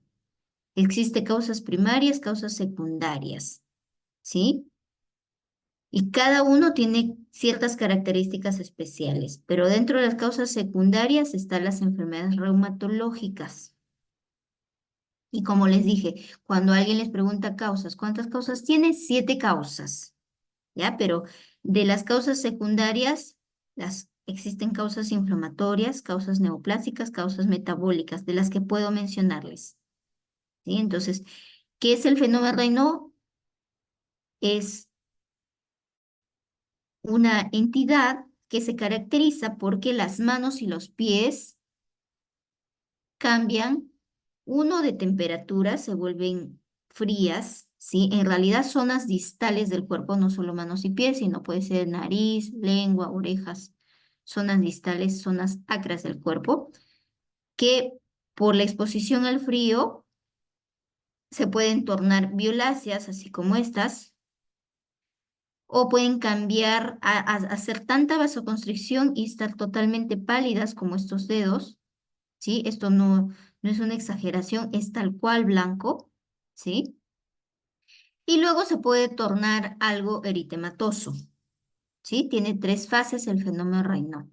Existe causas primarias, causas secundarias, ¿sí? Y cada uno tiene ciertas características especiales, pero dentro de las causas secundarias están las enfermedades reumatológicas. Y como les dije, cuando alguien les pregunta causas, ¿cuántas causas tiene? 7 causas. ¿Ya? Pero de las causas secundarias, Existen causas inflamatorias, causas neoplásicas, causas metabólicas, de las que puedo mencionarles. ¿Sí? Entonces, ¿qué es el fenómeno Raynaud? Es una entidad que se caracteriza porque las manos y los pies cambian, uno de temperatura, se vuelven frías, ¿sí? En realidad zonas distales del cuerpo, no solo manos y pies, sino puede ser nariz, lengua, orejas, zonas distales, zonas acras del cuerpo, que por la exposición al frío se pueden tornar violáceas, así como estas, o pueden cambiar a hacer tanta vasoconstricción y estar totalmente pálidas como estos dedos, ¿sí? Esto no es una exageración, es tal cual blanco, ¿sí? Y luego se puede tornar algo eritematoso, ¿sí? Tiene tres fases el fenómeno Raynaud.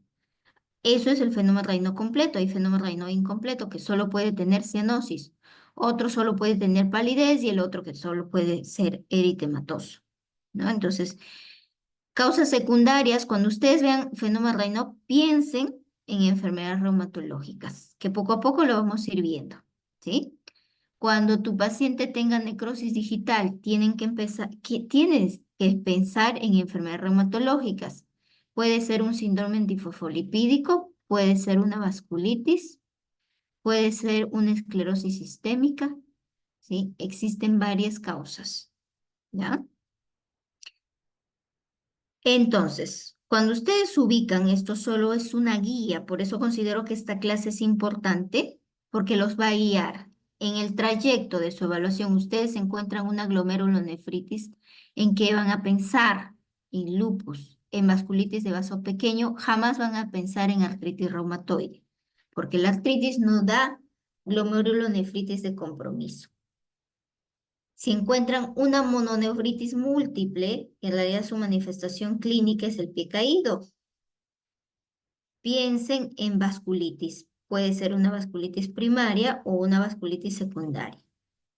Eso es el fenómeno Raynaud completo. Hay fenómeno Raynaud incompleto que solo puede tener cianosis. Otro solo puede tener palidez y el otro que solo puede ser eritematoso, ¿no? Entonces, causas secundarias, cuando ustedes vean fenómeno Raynaud, piensen en enfermedades reumatológicas, que poco a poco lo vamos a ir viendo, ¿sí? Cuando tu paciente tenga necrosis digital, tienes que pensar en enfermedades reumatológicas. Puede ser un síndrome antifosfolipídico, puede ser una vasculitis, puede ser una esclerosis sistémica, ¿sí? Existen varias causas, ¿ya? Entonces, cuando ustedes ubican, esto solo es una guía, por eso considero que esta clase es importante, porque los va a guiar. En el trayecto de su evaluación, ustedes encuentran una glomerulonefritis, ¿en qué van a pensar? En lupus, en vasculitis de vaso pequeño, jamás van a pensar en artritis reumatoide, porque la artritis no da glomerulonefritis de compromiso. Si encuentran una mononefritis múltiple, en realidad su manifestación clínica es el pie caído. Piensen en vasculitis. Puede ser una vasculitis primaria o una vasculitis secundaria,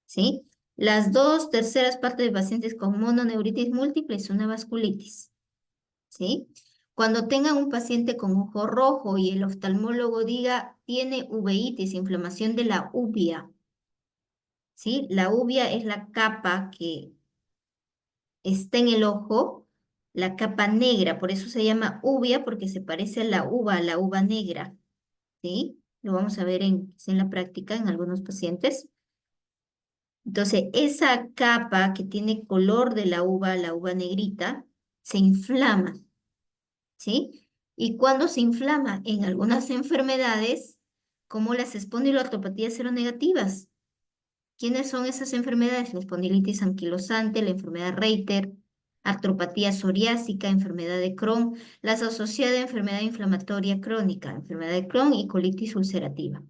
¿sí? Las dos terceras partes de pacientes con mononefritis múltiple es una vasculitis, ¿sí? Cuando tengan un paciente con ojo rojo y el oftalmólogo diga tiene uveitis, inflamación de la uvea, ¿sí? La uvea es la capa que está en el ojo, la capa negra, por eso se llama uvea, porque se parece a la uva negra, ¿sí? Lo vamos a ver en la práctica en algunos pacientes. Entonces, esa capa que tiene color de la uva negrita, se inflama, ¿sí? Y cuando se inflama en algunas enfermedades, como las espondiloartropatías seronegativas. ¿Quiénes son esas enfermedades? La espondilitis anquilosante, la enfermedad Reiter, artropatía psoriásica, enfermedad de Crohn, las asociadas a enfermedad inflamatoria crónica, enfermedad de Crohn y colitis ulcerativa.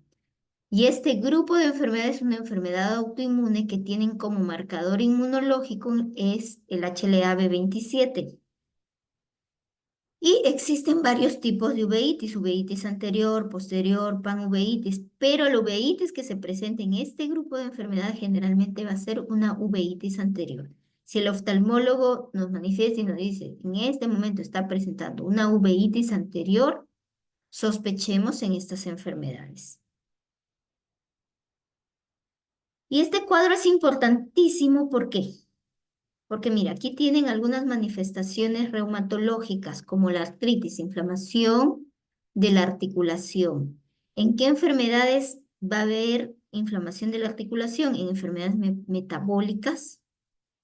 Y este grupo de enfermedades es una enfermedad autoinmune que tienen como marcador inmunológico es el HLA-B27. Y existen varios tipos de uveitis, uveitis anterior, posterior, panuveitis, pero la uveitis que se presenta en este grupo de enfermedades generalmente va a ser una uveitis anterior. Si el oftalmólogo nos manifiesta y nos dice, en este momento está presentando una uveitis anterior, sospechemos en estas enfermedades. Y este cuadro es importantísimo, ¿por qué? Porque mira, aquí tienen algunas manifestaciones reumatológicas como la artritis, inflamación de la articulación. ¿En qué enfermedades va a haber inflamación de la articulación? En enfermedades metabólicas,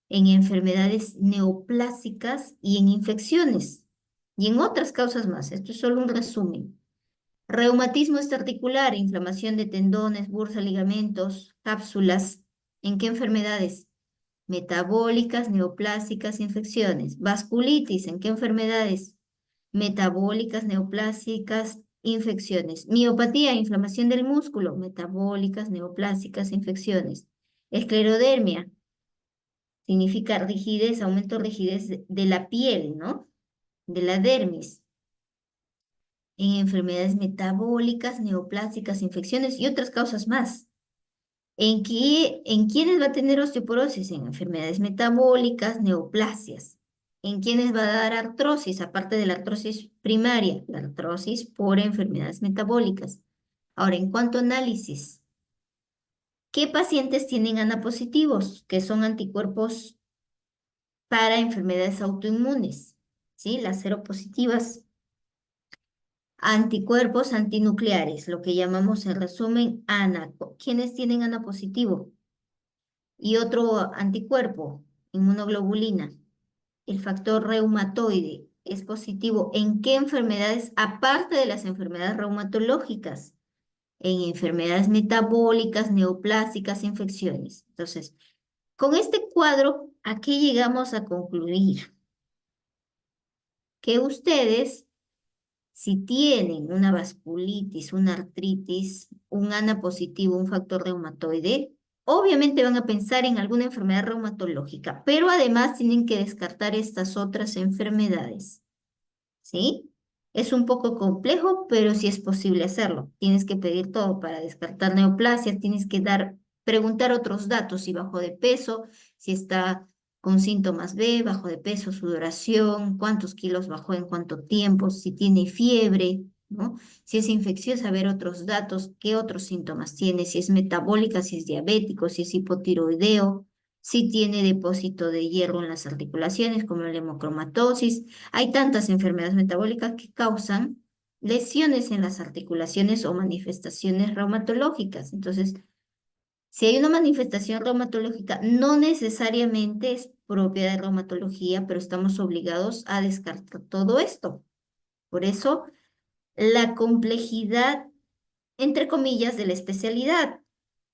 en enfermedades neoplásicas y en infecciones. Y en otras causas más. Esto es solo un resumen. Reumatismo articular, inflamación de tendones, bursa, ligamentos, cápsulas. ¿En qué enfermedades? Metabólicas, neoplásicas, infecciones. Vasculitis, ¿en qué enfermedades? Metabólicas, neoplásicas, infecciones. Miopatía, inflamación del músculo, metabólicas, neoplásicas, infecciones. Esclerodermia, significa rigidez, aumento de rigidez de la piel, ¿no? De la dermis. En enfermedades metabólicas, neoplásicas, infecciones y otras causas más. ¿En quiénes va a tener osteoporosis? En enfermedades metabólicas, neoplasias. ¿En quiénes va a dar artrosis? Aparte de la artrosis primaria, la artrosis por enfermedades metabólicas. Ahora, en cuanto a análisis, ¿qué pacientes tienen ANA positivos? Que son anticuerpos para enfermedades autoinmunes, ¿sí? Las seropositivas, anticuerpos antinucleares, lo que llamamos en resumen ANA. ¿Quiénes tienen ANA positivo? Y otro anticuerpo, inmunoglobulina. El factor reumatoide es positivo. ¿En qué enfermedades? Aparte de las enfermedades reumatológicas, en enfermedades metabólicas, neoplásicas, infecciones. Entonces, con este cuadro, ¿a qué llegamos a concluir? Que ustedes, si tienen una vasculitis, una artritis, un ANA positivo, un factor reumatoide, obviamente van a pensar en alguna enfermedad reumatológica, pero además tienen que descartar estas otras enfermedades. ¿Sí? Es un poco complejo, pero sí es posible hacerlo. Tienes que pedir todo para descartar neoplasias, tienes que preguntar otros datos, si bajó de peso, si está con síntomas B, bajo de peso, sudoración, cuántos kilos bajó en cuánto tiempo, si tiene fiebre, ¿no? Si es infecciosa, ver otros datos, qué otros síntomas tiene, si es metabólica, si es diabético, si es hipotiroideo, si tiene depósito de hierro en las articulaciones, como la hemocromatosis. Hay tantas enfermedades metabólicas que causan lesiones en las articulaciones o manifestaciones reumatológicas. Entonces, si hay una manifestación reumatológica, no necesariamente es propia de reumatología, pero estamos obligados a descartar todo esto. Por eso, la complejidad, entre comillas, de la especialidad.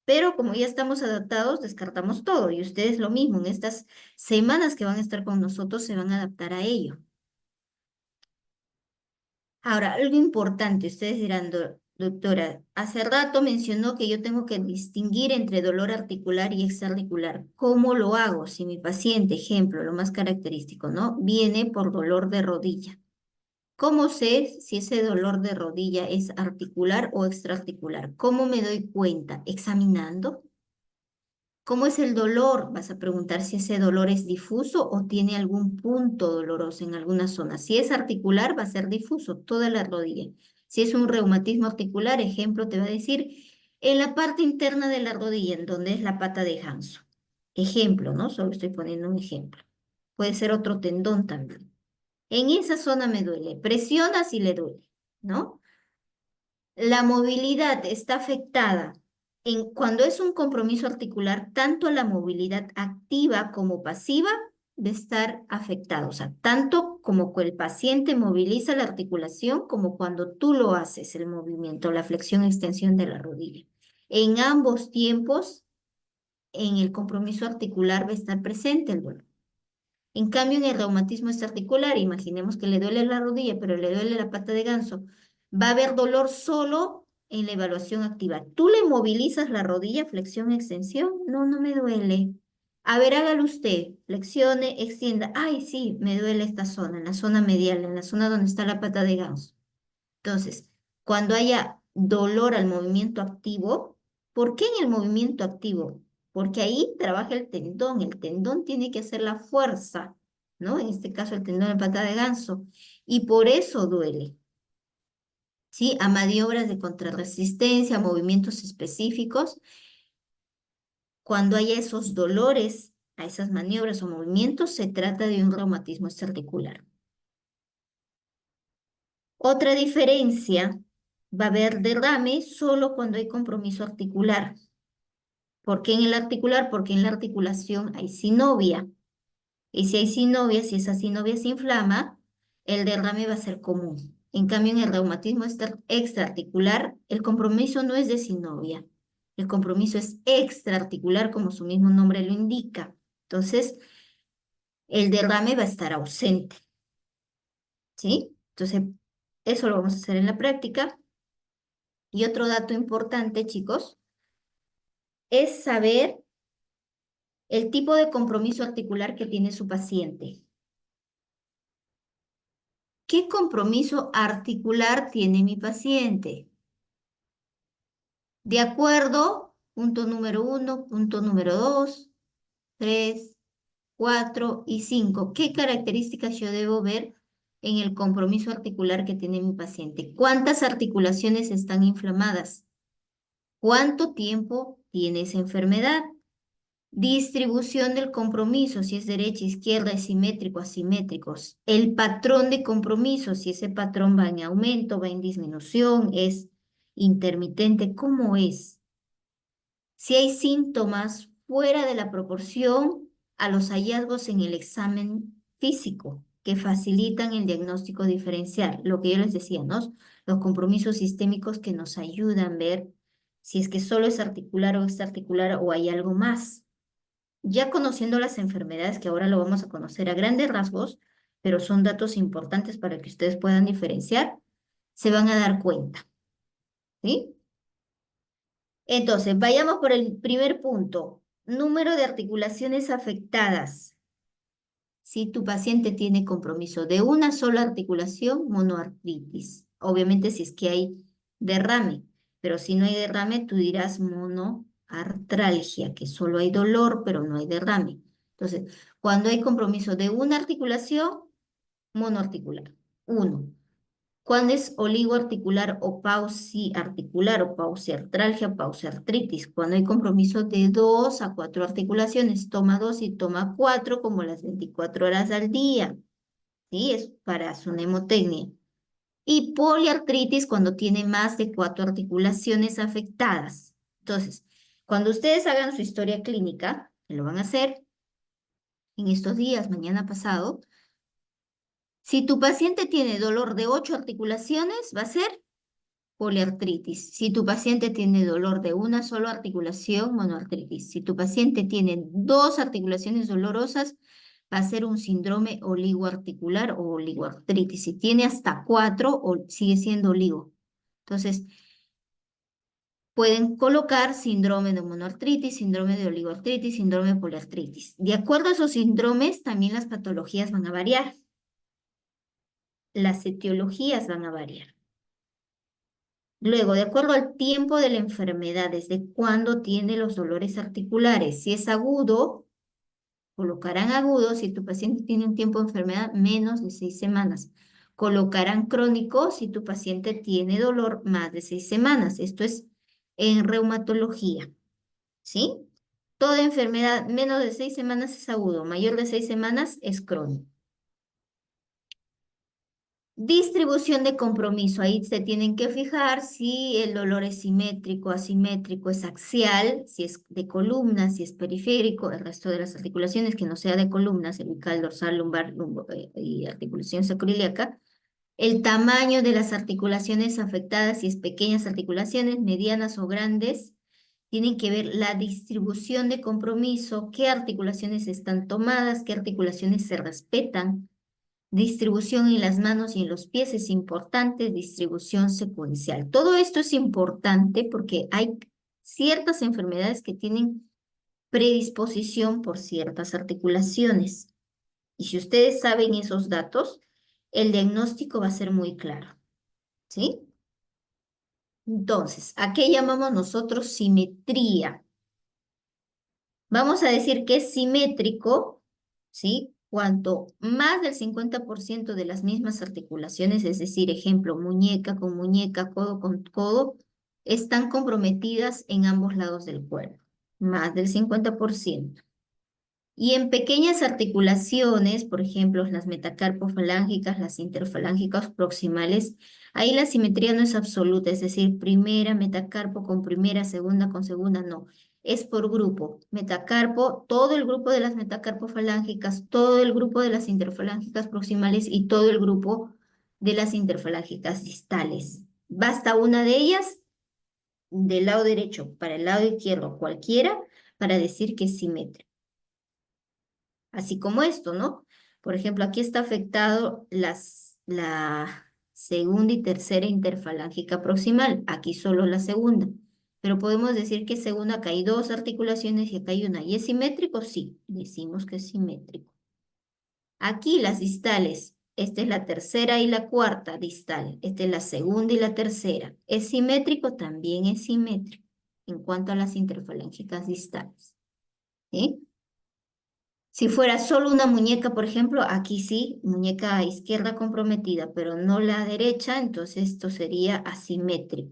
Pero como ya estamos adaptados, descartamos todo. Y ustedes lo mismo, en estas semanas que van a estar con nosotros, se van a adaptar a ello. Ahora, algo importante, ustedes dirán, doctora, hace rato mencionó que yo tengo que distinguir entre dolor articular y exarticular. ¿Cómo lo hago? Si mi paciente, ejemplo, lo más característico, ¿no? Viene por dolor de rodilla. ¿Cómo sé si ese dolor de rodilla es articular o extraarticular? ¿Cómo me doy cuenta? Examinando. ¿Cómo es el dolor? Vas a preguntar si ese dolor es difuso o tiene algún punto doloroso en alguna zona. Si es articular, va a ser difuso, toda la rodilla. Si es un reumatismo articular, ejemplo, te va a decir en la parte interna de la rodilla, en donde es la pata de Hanso. Ejemplo, ¿no? Solo estoy poniendo un ejemplo. Puede ser otro tendón también. En esa zona me duele. Presiona si le duele, ¿no? La movilidad está afectada cuando es un compromiso articular, tanto la movilidad activa como pasiva de estar afectada. O sea, tanto como que el paciente moviliza la articulación como cuando tú lo haces, el movimiento, la flexión-extensión de la rodilla. En ambos tiempos, en el compromiso articular va a estar presente el dolor. En cambio, en el reumatismo articular, imaginemos que le duele la rodilla, pero le duele la pata de ganso, va a haber dolor solo en la evaluación activa. ¿Tú le movilizas la rodilla, flexión, extensión? No, no me duele. A ver, hágalo usted, flexione, extienda. Ay, sí, me duele esta zona, en la zona medial, en la zona donde está la pata de ganso. Entonces, cuando haya dolor al movimiento activo, ¿por qué en el movimiento activo? Porque ahí trabaja el tendón tiene que hacer la fuerza, ¿no? En este caso el tendón de pata de ganso, y por eso duele, ¿sí? A maniobras de contrarresistencia, a movimientos específicos, cuando haya esos dolores a esas maniobras o movimientos, se trata de un reumatismo articular. Otra diferencia, va a haber derrame solo cuando hay compromiso articular. ¿Por qué en el articular? Porque en la articulación hay sinovia. Y si hay sinovia, si esa sinovia se inflama, el derrame va a ser común. En cambio, en el reumatismo extraarticular, el compromiso no es de sinovia. El compromiso es extraarticular, como su mismo nombre lo indica. Entonces, el derrame va a estar ausente. ¿Sí? Entonces, eso lo vamos a hacer en la práctica. Y otro dato importante, chicos, es saber el tipo de compromiso articular que tiene su paciente. ¿Qué compromiso articular tiene mi paciente? De acuerdo, punto número 1, punto número 2, 3, 4 y 5. ¿Qué características yo debo ver en el compromiso articular que tiene mi paciente? ¿Cuántas articulaciones están inflamadas? ¿Cuánto tiempo tiene esa enfermedad? Distribución del compromiso, si es derecha, izquierda, es simétrico, asimétricos. El patrón de compromiso, si ese patrón va en aumento, va en disminución, es intermitente, ¿cómo es? Si hay síntomas fuera de la proporción a los hallazgos en el examen físico que facilitan el diagnóstico diferencial, lo que yo les decía, ¿no? Los compromisos sistémicos que nos ayudan a ver si es que solo es articular o extraarticular o hay algo más. Ya conociendo las enfermedades, que ahora lo vamos a conocer a grandes rasgos, pero son datos importantes para que ustedes puedan diferenciar, se van a dar cuenta, ¿sí? Entonces, vayamos por el primer punto. Número de articulaciones afectadas. Si tu paciente tiene compromiso de una sola articulación, monoartritis. Obviamente si es que hay derrame, pero si no hay derrame, tú dirás monoartralgia, que solo hay dolor, pero no hay derrame. Entonces, cuando hay compromiso de una articulación, monoarticular. Uno. Cuando es oligoarticular o pausiarticular o pausiartralgia, pausiartritis, cuando hay compromiso de 2 a 4 articulaciones, toma 2 y toma 4 como las 24 horas al día, ¿sí? Es para su mnemotecnia. Y poliartritis cuando tiene más de 4 articulaciones afectadas. Entonces, cuando ustedes hagan su historia clínica, que lo van a hacer en estos días, mañana pasado, si tu paciente tiene dolor de 8 articulaciones, va a ser poliartritis. Si tu paciente tiene dolor de una sola articulación, monoartritis. Si tu paciente tiene 2 articulaciones dolorosas, va a ser un síndrome oligoarticular o oligoartritis. Si tiene hasta 4, o sigue siendo oligo. Entonces, pueden colocar síndrome de monoartritis, síndrome de oligoartritis, síndrome de poliartritis. De acuerdo a esos síndromes, también las patologías van a variar. Las etiologías van a variar. Luego, de acuerdo al tiempo de la enfermedad, desde cuándo tiene los dolores articulares. Si es agudo, colocarán agudo. Si tu paciente tiene un tiempo de enfermedad menos de 6 semanas. Colocarán crónico si tu paciente tiene dolor más de 6 semanas. Esto es en reumatología, ¿sí? Toda enfermedad menos de 6 semanas es agudo, mayor de 6 semanas es crónico. Distribución de compromiso. Ahí se tienen que fijar si el dolor es simétrico, asimétrico, es axial, si es de columna, si es periférico, el resto de las articulaciones que no sea de columna, cervical, dorsal, lumbar, y articulación sacroiliaca. El tamaño de las articulaciones afectadas, si es pequeñas articulaciones, medianas o grandes. Tienen que ver la distribución de compromiso, qué articulaciones están tomadas, qué articulaciones se respetan. Distribución en las manos y en los pies es importante, distribución secuencial. Todo esto es importante porque hay ciertas enfermedades que tienen predisposición por ciertas articulaciones. Y si ustedes saben esos datos, el diagnóstico va a ser muy claro, ¿sí? Entonces, ¿a qué llamamos nosotros simetría? Vamos a decir que es simétrico, ¿sí? Cuanto más del 50% de las mismas articulaciones, es decir, ejemplo, muñeca con muñeca, codo con codo, están comprometidas en ambos lados del cuerpo, más del 50%. Y en pequeñas articulaciones, por ejemplo, las metacarpofalángicas, las interfalángicas proximales, ahí la simetría no es absoluta, es decir, primera metacarpo con primera, segunda con segunda, no. Es por grupo. Metacarpo, todo el grupo de las metacarpofalángicas, todo el grupo de las interfalángicas proximales y todo el grupo de las interfalángicas distales. Basta una de ellas del lado derecho para el lado izquierdo, cualquiera, para decir que es simétrico. Así como esto, ¿no? Por ejemplo, aquí está afectado la segunda y tercera interfalángica proximal, aquí solo la segunda. Pero podemos decir que según acá hay 2 articulaciones y acá hay una. ¿Y es simétrico? Sí, decimos que es simétrico. Aquí las distales, esta es la tercera y la cuarta distal, esta es la segunda y la tercera. ¿Es simétrico? También es simétrico en cuanto a las interfalángicas distales. ¿Sí? Si fuera solo una muñeca, por ejemplo, aquí sí, muñeca izquierda comprometida, pero no la derecha, entonces esto sería asimétrico.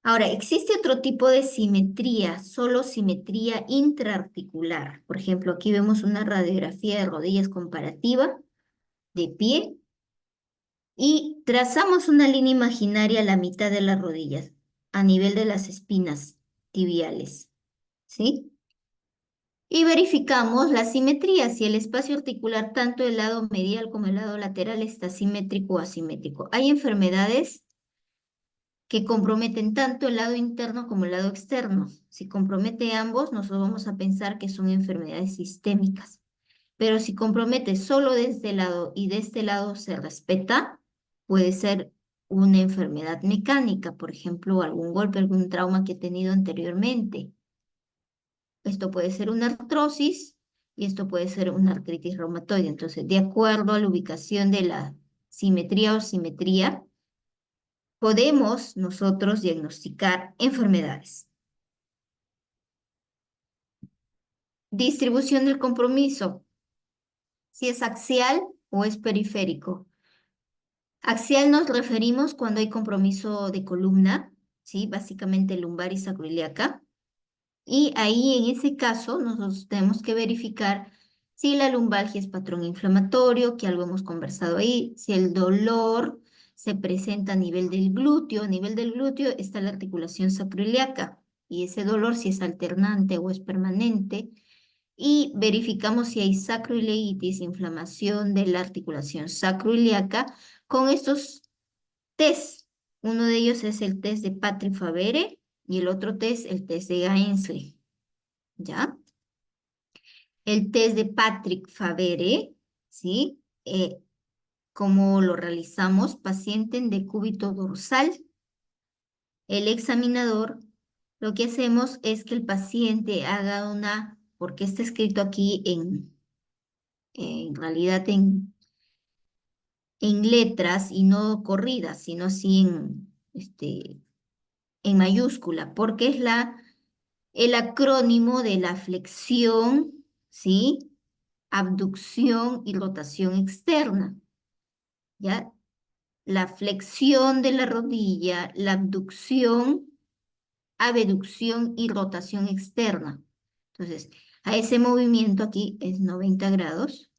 Ahora, existe otro tipo de simetría, solo simetría intraarticular. Por ejemplo, aquí vemos una radiografía de rodillas comparativa de pie y trazamos una línea imaginaria a la mitad de las rodillas, a nivel de las espinas tibiales, ¿sí? Y verificamos la simetría, si el espacio articular, tanto el lado medial como el lado lateral, está simétrico o asimétrico. Hay enfermedades que comprometen tanto el lado interno como el lado externo. Si compromete ambos, nosotros vamos a pensar que son enfermedades sistémicas. Pero si compromete solo de este lado y de este lado se respeta, puede ser una enfermedad mecánica, por ejemplo, algún golpe, algún trauma que he tenido anteriormente. Esto puede ser una artrosis y esto puede ser una artritis reumatoide. Entonces, de acuerdo a la ubicación de la simetría o simetría, podemos nosotros diagnosticar enfermedades. Distribución del compromiso, si es axial o es periférico. Axial nos referimos cuando hay compromiso de columna, ¿sí? Básicamente lumbar y sacroiliaca. Y ahí en ese caso nosotros tenemos que verificar si la lumbalgia es patrón inflamatorio, que algo hemos conversado ahí, si el dolor se presenta a nivel del glúteo. A nivel del glúteo está la articulación sacroiliaca y ese dolor si es alternante o es permanente. Y verificamos si hay sacroileitis, inflamación de la articulación sacroiliaca con estos test. Uno de ellos es el test de Patrick-Favere y el otro test, el test de Gaensley. ¿Ya? El test de Patrick-Favere, ¿sí? ¿Cómo lo realizamos? Paciente en decúbito dorsal. El examinador, lo que hacemos es que el paciente haga una, porque está escrito aquí en realidad en letras y no corridas, sino así en mayúscula, porque es el acrónimo de la flexión, ¿sí? Abducción y rotación externa, ¿ya? La flexión de la rodilla, la abducción, abducción y rotación externa. Entonces, a ese movimiento aquí es 90 grados,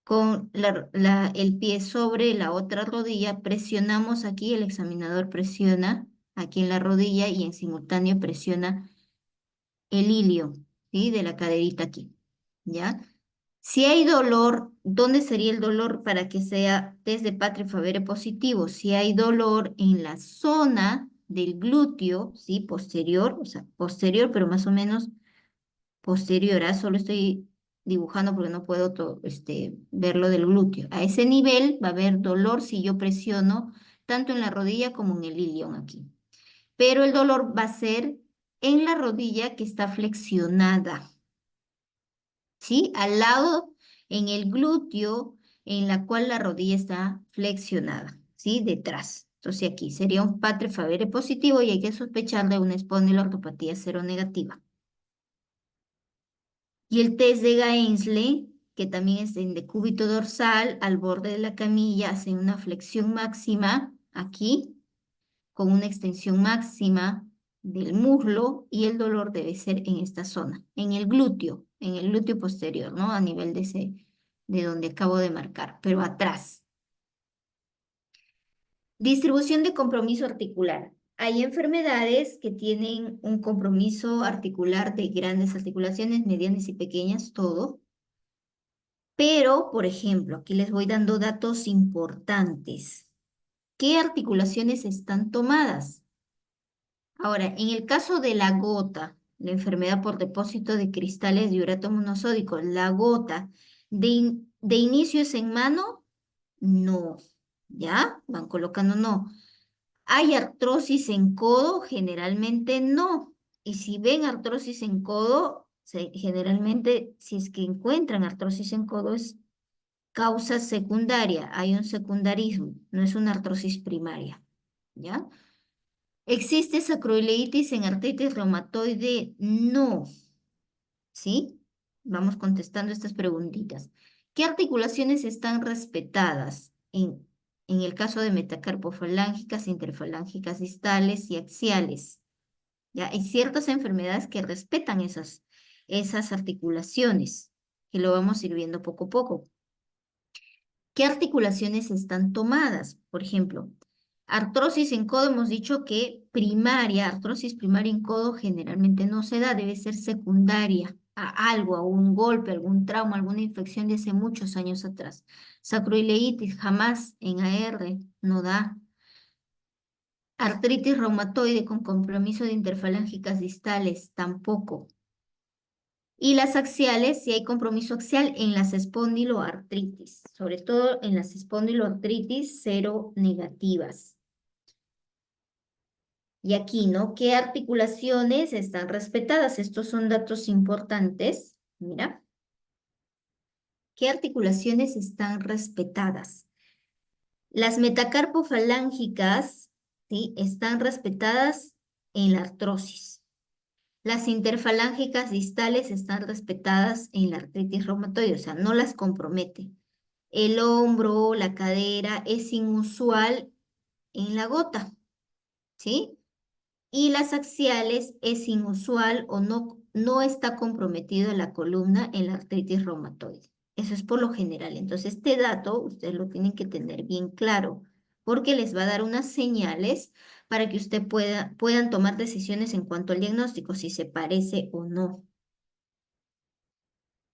con el pie sobre la otra rodilla, presionamos aquí, el examinador presiona aquí en la rodilla y en simultáneo presiona el ilio, ¿sí? De la caderita aquí, ¿ya? Si hay dolor, ¿dónde sería el dolor para que sea test de Patrick-Favere positivo? Si hay dolor en la zona del glúteo, ¿sí? Posterior, o sea, posterior, pero más o menos posterior, ¿ah? Solo estoy dibujando porque no puedo verlo del glúteo. A ese nivel va a haber dolor si yo presiono tanto en la rodilla como en el ilion aquí. Pero el dolor va a ser en la rodilla que está flexionada. ¿Sí? Al lado, en el glúteo, en la cual la rodilla está flexionada, ¿sí? Detrás. Entonces aquí sería un Patrick-Favere positivo y hay que sospechar de una espondilortopatía seronegativa. Y el test de Gaensley, que también es en decúbito dorsal, al borde de la camilla, hacen una flexión máxima aquí, con una extensión máxima del muslo y el dolor debe ser en esta zona, en el glúteo posterior, ¿no? A nivel de donde acabo de marcar, pero atrás. Distribución de compromiso articular. Hay enfermedades que tienen un compromiso articular de grandes articulaciones, medianas y pequeñas, todo. Pero, por ejemplo, aquí les voy dando datos importantes. ¿Qué articulaciones están tomadas? Ahora, en el caso de la gota, la enfermedad por depósito de cristales de urato monosódico, la gota de inicio es en mano, no, ¿ya? Van colocando no. ¿Hay artrosis en codo? Generalmente no. Y si ven artrosis en codo, generalmente si es que encuentran artrosis en codo es causa secundaria, hay un secundarismo, no es una artrosis primaria, ¿ya? ¿Existe sacroileitis en artritis reumatoide? No, ¿sí? Vamos contestando estas preguntitas. ¿Qué articulaciones están respetadas en el caso de metacarpofalángicas, interfalángicas distales y axiales? ¿Ya? Hay ciertas enfermedades que respetan esas articulaciones, que lo vamos a ir viendo poco a poco. ¿Qué articulaciones están tomadas? Por ejemplo, artrosis en codo, hemos dicho que primaria, artrosis primaria en codo generalmente no se da, debe ser secundaria a algo, a un golpe, algún trauma, alguna infección de hace muchos años atrás. Sacroileitis jamás en AR no da. Artritis reumatoide con compromiso de interfalángicas distales tampoco. Y las axiales, si hay compromiso axial en las espondiloartritis, sobre todo en las espondiloartritis cero negativas. Y aquí, ¿no? ¿Qué articulaciones están respetadas? Estos son datos importantes. Mira, ¿qué articulaciones están respetadas? Las metacarpofalángicas, ¿sí? Están respetadas en la artrosis. Las interfalángicas distales están respetadas en la artritis reumatoide, o sea, no las compromete. El hombro, la cadera es inusual en la gota, ¿sí? Y las axiales es inusual o no está comprometido la columna en la artritis reumatoide. Eso es por lo general. Entonces, este dato ustedes lo tienen que tener bien claro, porque les va a dar unas señales para que puedan tomar decisiones en cuanto al diagnóstico, si se parece o no.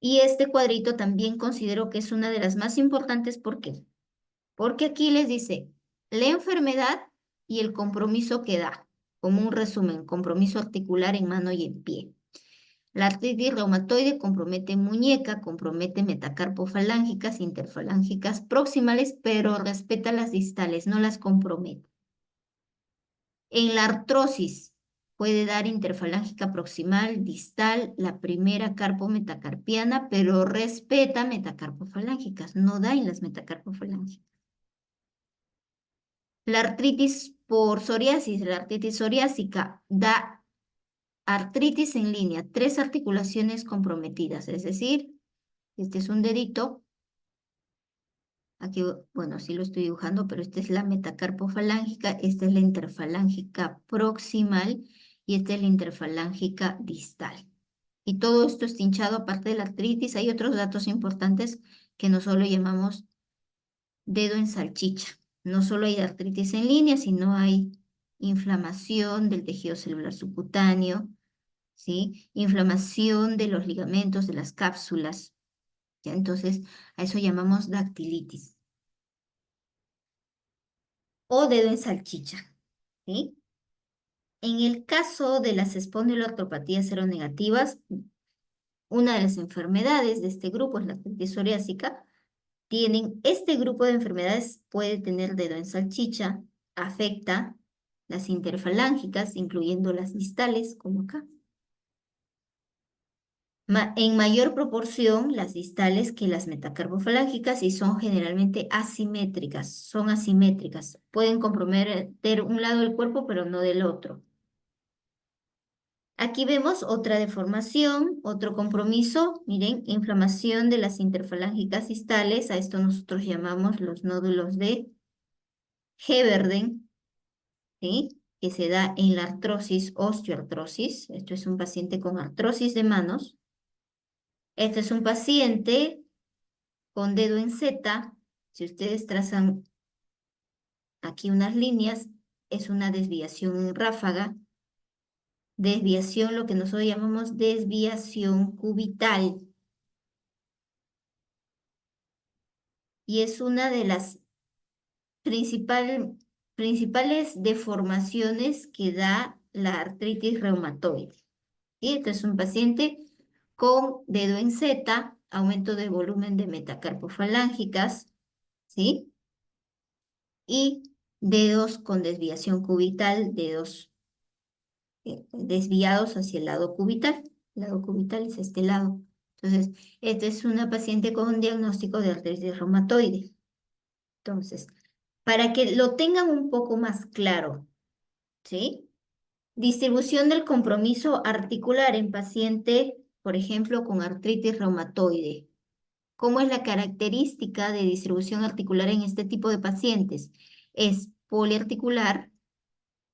Y este cuadrito también considero que es una de las más importantes. ¿Por qué? Porque aquí les dice la enfermedad y el compromiso que da, como un resumen, compromiso articular en mano y en pie. La artritis reumatoide compromete muñeca, compromete metacarpofalángicas, interfalángicas proximales, pero respeta las distales, no las compromete. En la artrosis puede dar interfalángica proximal, distal, la primera carpometacarpiana, pero respeta metacarpofalángicas, no da en las metacarpofalángicas. La artritis por psoriasis, la artritis psoriásica da artritis en línea, tres articulaciones comprometidas, es decir, este es un dedito, aquí, bueno, sí lo estoy dibujando, pero esta es la metacarpofalángica, esta es la interfalángica proximal y esta es la interfalángica distal. Y todo esto es hinchado aparte de la artritis. Hay otros datos importantes que no solo llamamos dedo en salchicha. No solo hay artritis en línea, sino hay inflamación del tejido celular subcutáneo, ¿sí? Inflamación de los ligamentos, de las cápsulas, ¿ya? Entonces, a eso llamamos dactilitis o dedo en salchicha, ¿sí? En el caso de las espondiloartropatías seronegativas, una de las enfermedades de este grupo es la artritis psoriásica. Tienen este grupo de enfermedades, puede tener dedo en salchicha, afecta las interfalángicas, incluyendo las distales, como acá. En mayor proporción las distales que las metacarpofalángicas y son generalmente asimétricas, son asimétricas. Pueden comprometer un lado del cuerpo, pero no del otro. Aquí vemos otra deformación, otro compromiso. Miren, inflamación de las interfalángicas distales. A esto nosotros llamamos los nódulos de Heberden, ¿sí? Que se da en la artrosis, osteoartrosis. Esto es un paciente con artrosis de manos. Este es un paciente con dedo en Z. Si ustedes trazan aquí unas líneas, es una desviación en ráfaga. Desviación, lo que nosotros llamamos desviación cubital. Y es una de las principales deformaciones que da la artritis reumatoide. ¿Sí? Este es un paciente con dedo en Z, aumento de volumen de metacarpofalángicas, ¿sí? Y dedos con desviación cubital, dedos desviados hacia el lado cubital. El lado cubital es este lado. Entonces, esta es una paciente con un diagnóstico de artritis reumatoide. Entonces, para que lo tengan un poco más claro, ¿sí? Distribución del compromiso articular en paciente, por ejemplo, con artritis reumatoide. ¿Cómo es la característica de distribución articular en este tipo de pacientes? Es poliarticular,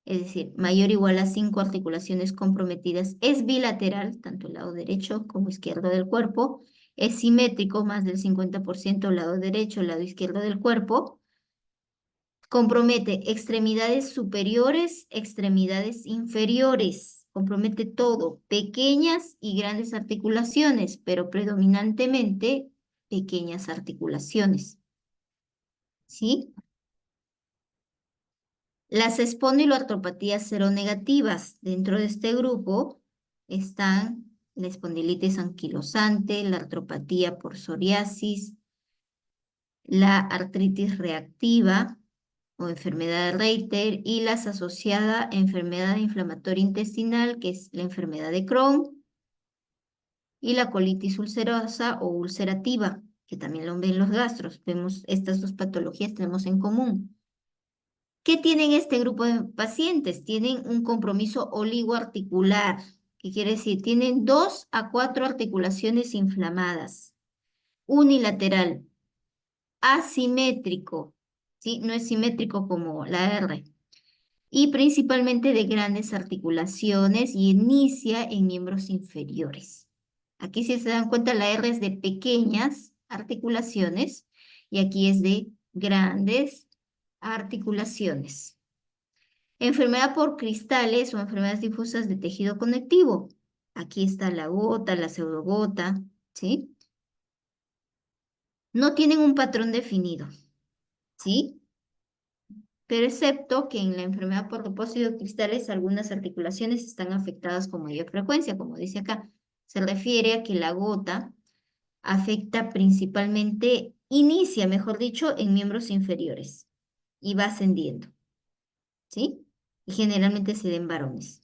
es decir, mayor o igual a 5 articulaciones comprometidas. Es bilateral, tanto el lado derecho como izquierdo del cuerpo. Es simétrico, más del 50% lado derecho, lado izquierdo del cuerpo. Compromete extremidades superiores, extremidades inferiores. Compromete todo, pequeñas y grandes articulaciones, pero predominantemente pequeñas articulaciones. ¿Sí? Las espondiloartropatías seronegativas. Dentro de este grupo están la espondilitis anquilosante, la artropatía por psoriasis, la artritis reactiva o enfermedad de Reiter y las asociada a enfermedad inflamatoria intestinal, que es la enfermedad de Crohn, y la colitis ulcerosa o ulcerativa, que también lo ven los gastros. Vemos estas dos patologías tenemos en común. ¿Qué tienen este grupo de pacientes? Tienen un compromiso oligoarticular, que quiere decir, tienen 2 a 4 articulaciones inflamadas, unilateral, asimétrico, ¿sí? No es simétrico como la R, y principalmente de grandes articulaciones y inicia en miembros inferiores. Aquí si se dan cuenta, la R es de pequeñas articulaciones y aquí es de grandes articulaciones. Enfermedad por cristales o enfermedades difusas de tejido conectivo. Aquí está la gota, la pseudogota, ¿sí? No tienen un patrón definido, ¿sí? Pero excepto que en la enfermedad por depósito de cristales algunas articulaciones están afectadas con mayor frecuencia, como dice acá. Se refiere a que la gota afecta principalmente, inicia, mejor dicho, en miembros inferiores y va ascendiendo, ¿sí? Y generalmente se den varones.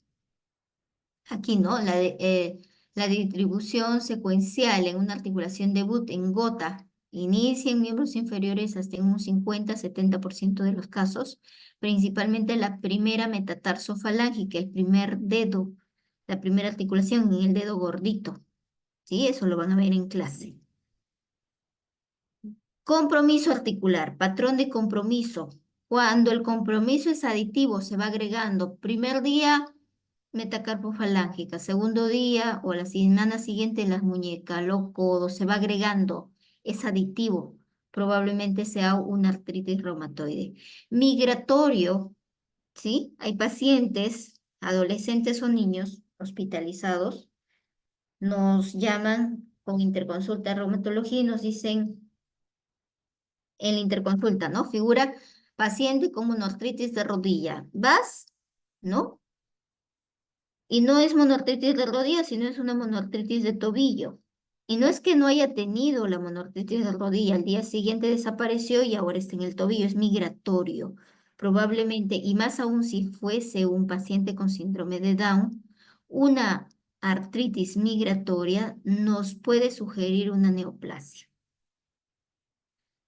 Aquí, ¿no? La distribución secuencial en una articulación debut en gota inicia en miembros inferiores hasta en un 50-70% de los casos, principalmente la primera metatarsofalángica, el primer dedo, la primera articulación en el dedo gordito, ¿sí? Eso lo van a ver en clase. Compromiso articular, patrón de compromiso. Cuando el compromiso es aditivo, se va agregando. Primer día, metacarpofalángica. Segundo día o la semana siguiente, las muñecas, los codos, se va agregando. Es aditivo. Probablemente sea una artritis reumatoide. Migratorio, ¿sí? Hay pacientes, adolescentes o niños hospitalizados, nos llaman con interconsulta de reumatología y nos dicen en la interconsulta, ¿no? Figura paciente con monoartritis de rodilla. ¿Vas? ¿No? Y no es monoartritis de rodilla, sino es una monoartritis de tobillo. Y no es que no haya tenido la monoartritis de rodilla, al día siguiente desapareció y ahora está en el tobillo, es migratorio. Probablemente, y más aún si fuese un paciente con síndrome de Down, una artritis migratoria nos puede sugerir una neoplasia.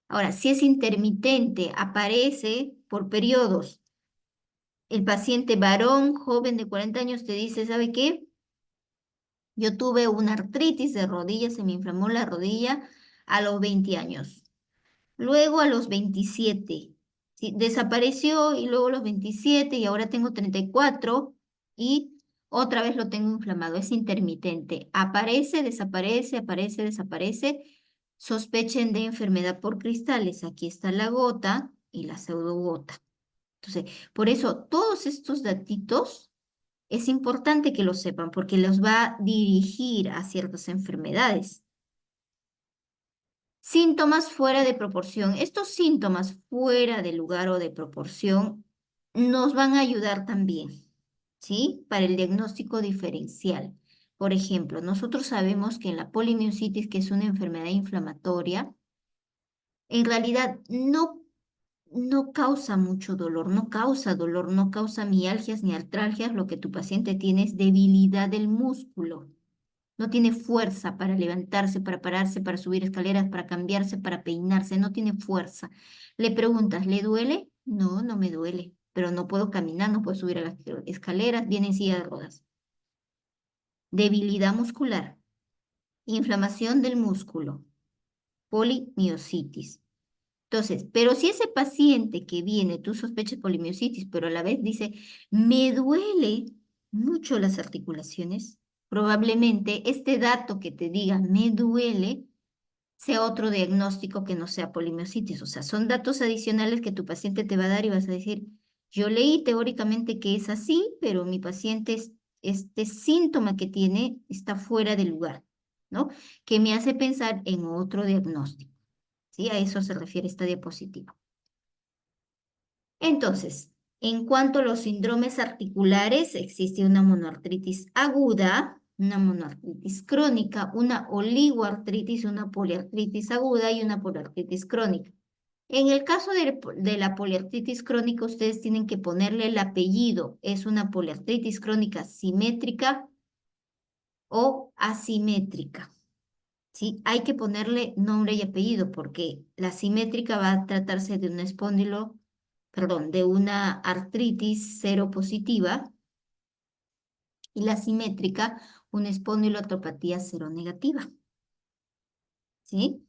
Ahora, si es intermitente, aparece por periodos. El paciente varón, joven de 40 años, te dice, ¿sabe qué? Yo tuve una artritis de rodilla, se me inflamó la rodilla a los 20 años. Luego a los 27, ¿sí? Desapareció y luego a los 27 y ahora tengo 34 y otra vez lo tengo inflamado. Es intermitente. Aparece, desaparece, aparece, desaparece. Sospechen de enfermedad por cristales. Aquí está la gota y la pseudogota. Entonces, por eso todos estos datitos es importante que los sepan porque los va a dirigir a ciertas enfermedades. Síntomas fuera de proporción. Estos síntomas fuera de lugar o de proporción nos van a ayudar también, ¿sí? Para el diagnóstico diferencial. Por ejemplo, nosotros sabemos que en la polimiositis, que es una enfermedad inflamatoria, en realidad no causa mucho dolor, no causa dolor, no causa mialgias ni artralgias. Lo que tu paciente tiene es debilidad del músculo. No tiene fuerza para levantarse, para pararse, para subir escaleras, para cambiarse, para peinarse. No tiene fuerza. Le preguntas, ¿le duele? No, no me duele. pero no puedo caminar, no puedo subir a las escaleras, viene en silla de ruedas. Debilidad muscular, inflamación del músculo, polimiositis. Entonces, pero si ese paciente que viene, tú sospechas polimiositis, pero a la vez dice, me duele mucho las articulaciones, probablemente este dato que te diga, me duele, sea otro diagnóstico que no sea polimiositis. O sea, son datos adicionales que tu paciente te va a dar y vas a decir, yo leí teóricamente que es así, pero mi paciente, este síntoma que tiene está fuera de lugar, ¿no? Que me hace pensar en otro diagnóstico. ¿Sí? A eso se refiere esta diapositiva. Entonces, en cuanto a los síndromes articulares, existe una monoartritis aguda, una monoartritis crónica, una oligoartritis, una poliartritis aguda y una poliartritis crónica. En el caso de la poliartritis crónica, ustedes tienen que ponerle el apellido. ¿Es una poliartritis crónica simétrica o asimétrica? ¿Sí? Hay que ponerle nombre y apellido porque la simétrica va a tratarse de un espóndilo, perdón, de una artritis seropositiva y la simétrica, una espondiloartropatía seronegativa. ¿Sí?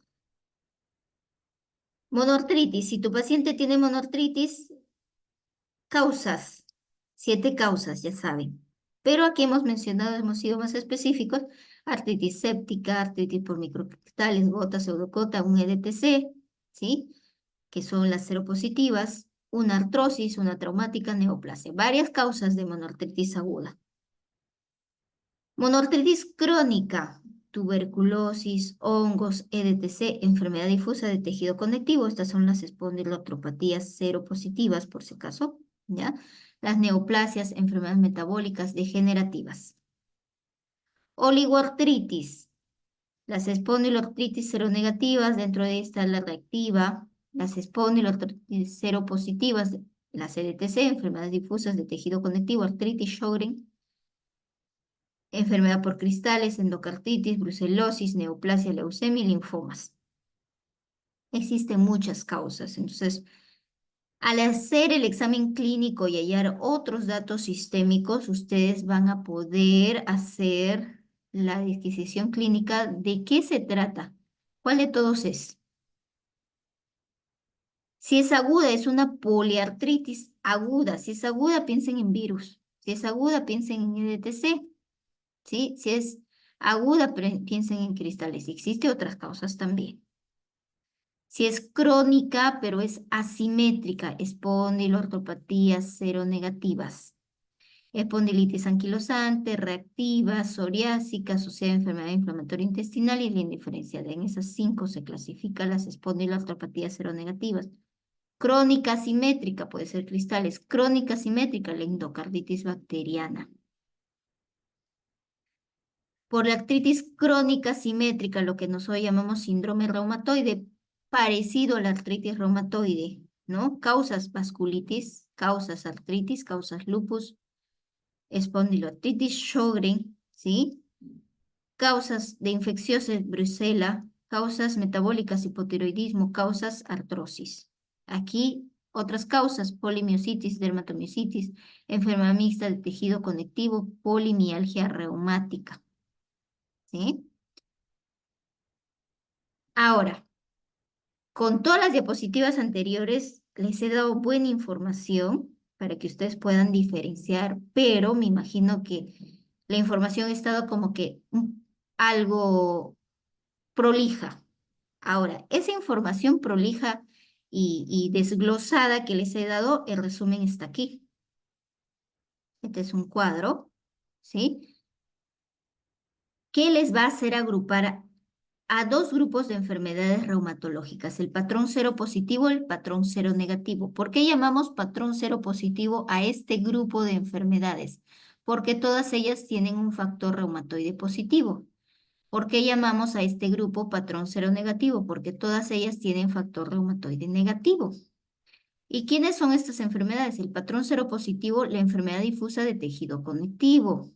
Monoartritis. Si tu paciente tiene monoartritis, causas, 7 causas, ya saben. Pero aquí hemos mencionado, hemos sido más específicos, artritis séptica, artritis por microcristales, gota, pseudocota, un EDTC, ¿sí? Que son las seropositivas, una artrosis, una traumática, neoplasia. Varias causas de monoartritis aguda. Monoartritis crónica, tuberculosis, hongos, EDTC, enfermedad difusa de tejido conectivo. Estas son las espondiloartropatías seropositivas, por si acaso, ¿ya? Las neoplasias, enfermedades metabólicas degenerativas. Oligoartritis, las espondiloartritis seronegativas, dentro de esta la reactiva, las espondiloartritis seropositivas, las EDTC, enfermedades difusas de tejido conectivo, artritis Sjögren, enfermedad por cristales, endocarditis, brucelosis, neoplasia, leucemia y linfomas. Existen muchas causas, entonces, al hacer el examen clínico y hallar otros datos sistémicos, ustedes van a poder hacer la disquisición clínica de qué se trata, cuál de todos es. Si es aguda, es una poliartritis aguda. Si es aguda, piensen en virus. Si es aguda, piensen en EDTC. ¿Sí? Si es aguda, piensen en cristales. Existen otras causas también. Si es crónica, pero es asimétrica, espondiloartropatías seronegativas. Espondilitis anquilosante, reactiva, psoriásica, asociada a enfermedad inflamatoria intestinal y la indiferencia. En esas 5 se clasifican las espondiloartropatías seronegativas. Crónica simétrica, puede ser cristales. Crónica simétrica, la endocarditis bacteriana. Por la artritis crónica simétrica, lo que nosotros llamamos síndrome reumatoide, parecido a la artritis reumatoide, ¿no? Causas vasculitis, causas artritis, causas lupus, espondiloartritis Sjögren, ¿sí? Causas de infecciosis Brucela, causas metabólicas hipotiroidismo, causas artrosis. Aquí otras causas, polimiositis, dermatomiositis, enfermedad mixta de tejido conectivo, polimialgia reumática. ¿Sí? Ahora, con todas las diapositivas anteriores, les he dado buena información para que ustedes puedan diferenciar, pero me imagino que la información ha estado como que algo prolija. Ahora, esa información prolija y desglosada que les he dado, el resumen está aquí. Este es un cuadro, ¿sí? ¿Qué les va a hacer agrupar a 2 grupos de enfermedades reumatológicas? El patrón cero positivo y el patrón cero negativo. ¿Por qué llamamos patrón cero positivo a este grupo de enfermedades? Porque todas ellas tienen un factor reumatoide positivo. ¿Por qué llamamos a este grupo patrón cero negativo? Porque todas ellas tienen factor reumatoide negativo. ¿Y quiénes son estas enfermedades? El patrón cero positivo, la enfermedad difusa de tejido conectivo.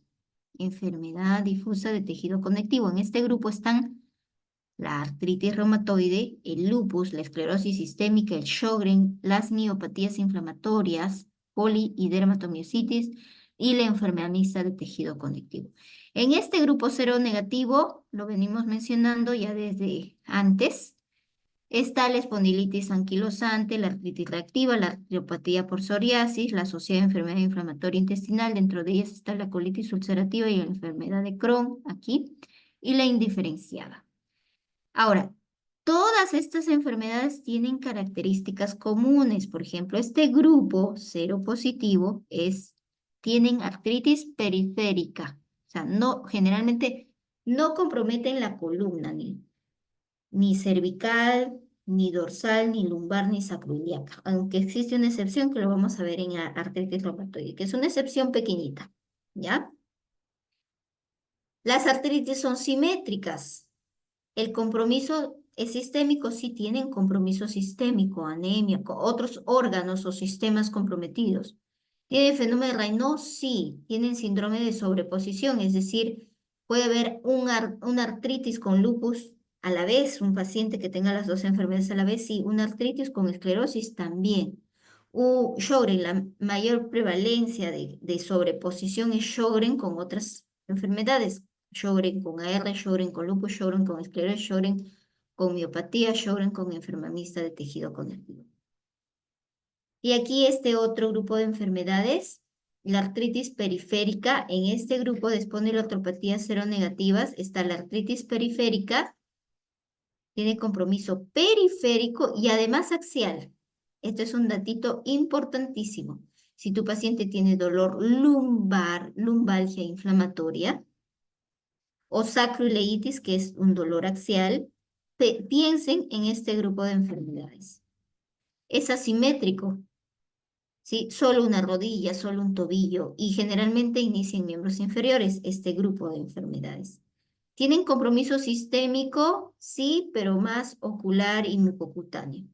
Enfermedad difusa de tejido conectivo. En este grupo están la artritis reumatoide, el lupus, la esclerosis sistémica, el Sjögren, las miopatías inflamatorias, poli y dermatomiositis y la enfermedad mixta de tejido conectivo. En este grupo cero negativo, lo venimos mencionando ya desde antes, está la espondilitis anquilosante, la artritis reactiva, la artriopatía por psoriasis, la asociada enfermedad inflamatoria intestinal, dentro de ellas está la colitis ulcerativa y la enfermedad de Crohn, aquí, y la indiferenciada. Ahora, todas estas enfermedades tienen características comunes. Por ejemplo, este grupo cero positivo tienen artritis periférica. O sea, generalmente no comprometen la columna, ni cervical, ni dorsal, ni lumbar, ni sacroiliaca. Aunque existe una excepción que lo vamos a ver en artritis reumatoide, que es una excepción pequeñita, ¿ya? Las artritis son simétricas. El compromiso es sistémico, sí tienen compromiso sistémico, anemia, otros órganos o sistemas comprometidos. ¿Tienen fenómeno de Raynaud? Sí. Tienen síndrome de sobreposición, es decir, puede haber una artritis con lupus a la vez, un paciente que tenga las dos enfermedades a la vez, sí. Una artritis con esclerosis también. Sjögren, la mayor prevalencia de sobreposición es Sjögren con otras enfermedades. Sjögren con AR, Sjögren con lupus, Sjögren con esclerosis, Sjögren con miopatía, Sjögren con enfermedad mixta de tejido conectivo. Y aquí este otro grupo de enfermedades, la artritis periférica. En este grupo de espondiloartropatías seronegativas está la artritis periférica, tiene compromiso periférico y además axial. Esto es un datito importantísimo. Si tu paciente tiene dolor lumbar, lumbalgia inflamatoria, o sacroileitis, que es un dolor axial, piensen en este grupo de enfermedades. Es asimétrico, ¿sí? Solo una rodilla, solo un tobillo, y generalmente inicia en miembros inferiores este grupo de enfermedades. ¿Tienen compromiso sistémico? Sí, pero más ocular y mucocutáneo.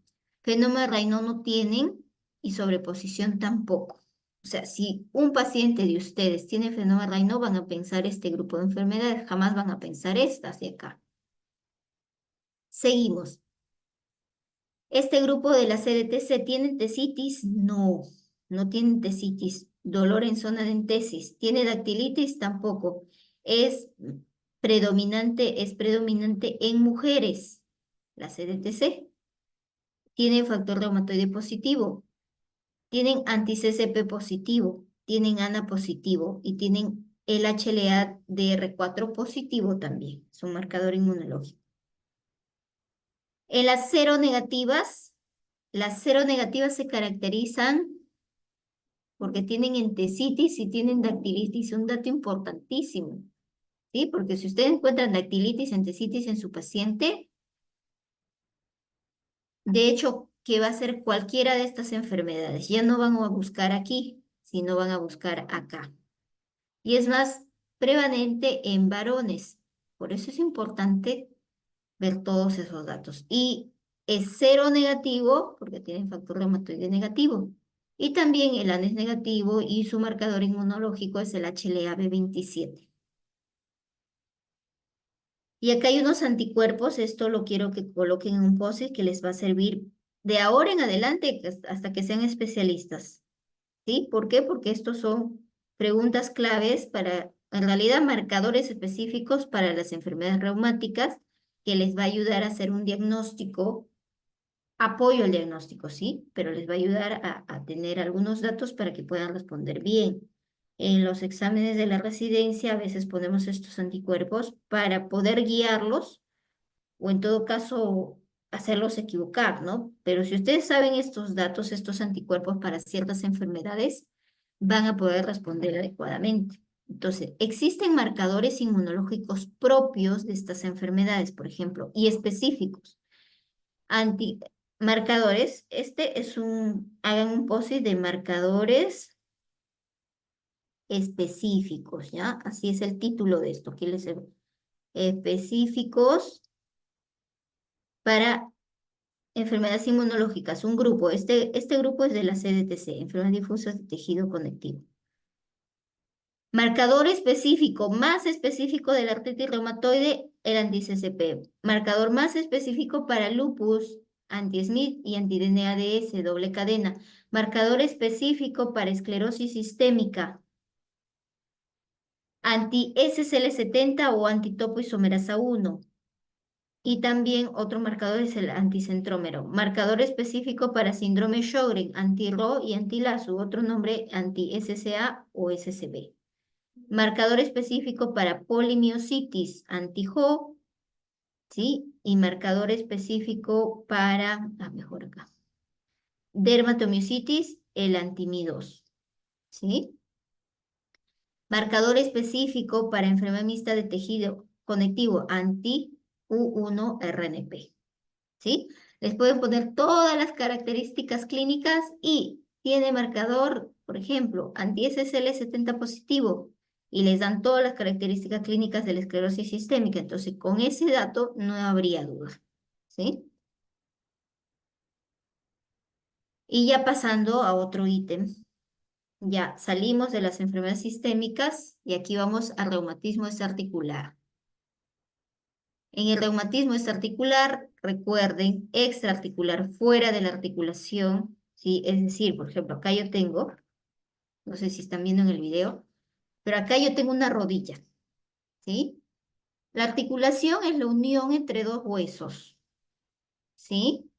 Fenómeno de Raynaud no tienen y sobreposición tampoco. O sea, si un paciente de ustedes tiene fenómeno de Raynaud, van a pensar este grupo de enfermedades, jamás van a pensar estas de acá. Seguimos. Este grupo de la CDTC, ¿tiene tesitis? No, no tienen tesitis. Dolor en zona de entesis. ¿Tiene dactilitis? Tampoco. Es predominante en mujeres, la CDTC. Tienen factor reumatoide positivo. Tienen anti-CCP positivo. Tienen ANA positivo y tienen el HLA-DR4 positivo también. Es un marcador inmunológico. En las seronegativas se caracterizan porque tienen entesitis y tienen dactilitis, un dato importantísimo, ¿sí? Porque si ustedes encuentran dactilitis, entesitis en su paciente, de hecho, que va a ser cualquiera de estas enfermedades, ya no van a buscar aquí, sino van a buscar acá. Y es más prevalente en varones, por eso es importante ver todos esos datos. Y es cero negativo porque tienen factor reumatoide negativo. Y también el ANA es negativo y su marcador inmunológico es el HLA-B27. Y acá hay unos anticuerpos, esto lo quiero que coloquen en un post que les va a servir de ahora en adelante hasta que sean especialistas. ¿Sí? ¿Por qué? Porque estos son preguntas claves para, en realidad, marcadores específicos para las enfermedades reumáticas que les va a ayudar a hacer un diagnóstico, apoyo al diagnóstico, ¿sí? Pero les va a ayudar a tener algunos datos para que puedan responder bien. En los exámenes de la residencia a veces ponemos estos anticuerpos para poder guiarlos o en todo caso hacerlos equivocar, ¿no? Pero si ustedes saben estos datos, estos anticuerpos para ciertas enfermedades, van a poder responder adecuadamente. Entonces, existen marcadores inmunológicos propios de estas enfermedades, por ejemplo, y específicos. Marcadores, hagan un post de marcadores específicos, ¿ya? Así es el título de esto, aquí les específicos para enfermedades inmunológicas, un grupo. Este grupo es de la CDTC, enfermedades difusas de tejido conectivo. Marcador específico, más específico de la artritis reumatoide, el anti-CCP. Marcador más específico para lupus, anti-Smith y anti-DNADS, doble cadena. Marcador específico para esclerosis sistémica, anti-SCL70 o antitopoisomerasa 1. Y también otro marcador es el anticentrómero. Marcador específico para síndrome Sjögren, anti-Ro y anti-LASU, otro nombre anti-SCA o SCB. Marcador específico para polimiositis, anti-Jo, ¿sí? Y marcador específico para, mejor acá, dermatomiositis, el anti-Mi2, ¿sí? Marcador específico para enfermedad mixta de tejido conectivo, anti-U1-RNP. ¿Sí? Les pueden poner todas las características clínicas y tiene marcador, por ejemplo, anti-SSL70 positivo y les dan todas las características clínicas de la esclerosis sistémica. Entonces, con ese dato no habría duda. ¿Sí? Y ya pasando a otro ítem. Ya salimos de las enfermedades sistémicas y aquí vamos al reumatismo extraarticular. En el reumatismo extraarticular, recuerden, extraarticular, fuera de la articulación, ¿sí? Es decir, por ejemplo, acá yo tengo, no sé si están viendo en el video, pero acá yo tengo una rodilla, ¿sí? La articulación es la unión entre dos huesos, ¿sí?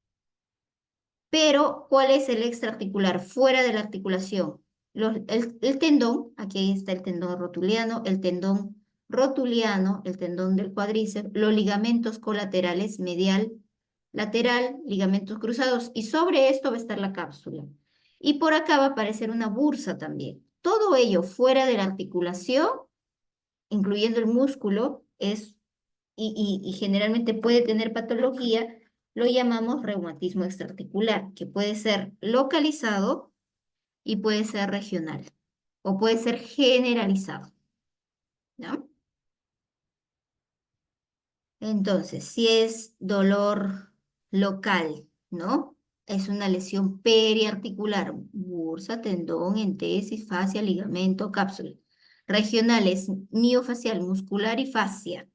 Pero, ¿cuál es el extraarticular? Fuera de la articulación. El tendón, aquí está el tendón rotuliano, el tendón del cuádriceps, los ligamentos colaterales, medial, lateral, ligamentos cruzados, y sobre esto va a estar la cápsula. Y por acá va a aparecer una bursa también. Todo ello fuera de la articulación, incluyendo el músculo, y generalmente puede tener patología, lo llamamos reumatismo extraarticular, que puede ser localizado y puede ser regional o puede ser generalizado, ¿no? Entonces, si es dolor local, ¿no? Es una lesión periarticular, bursa, tendón, entesis, fascia, ligamento, cápsula. Regional es miofacial, muscular y fascia.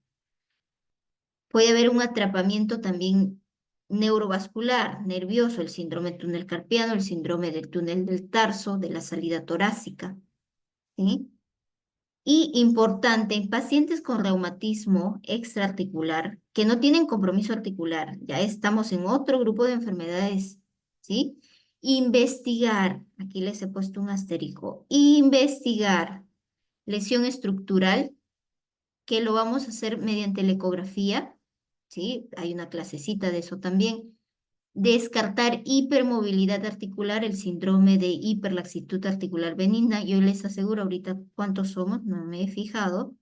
Puede haber un atrapamiento también neurovascular, nervioso, el síndrome túnel carpiano, el síndrome del túnel del tarso, de la salida torácica, ¿sí? Y importante, en pacientes con reumatismo extraarticular que no tienen compromiso articular, ya estamos en otro grupo de enfermedades, ¿sí? Investigar, aquí les he puesto un asterisco, investigar lesión estructural, que lo vamos a hacer mediante la ecografía, ¿sí? Hay una clasecita de eso también. Descartar hipermovilidad articular, el síndrome de hiperlaxitud articular benigna. Yo les aseguro ahorita cuántos somos, no me he fijado.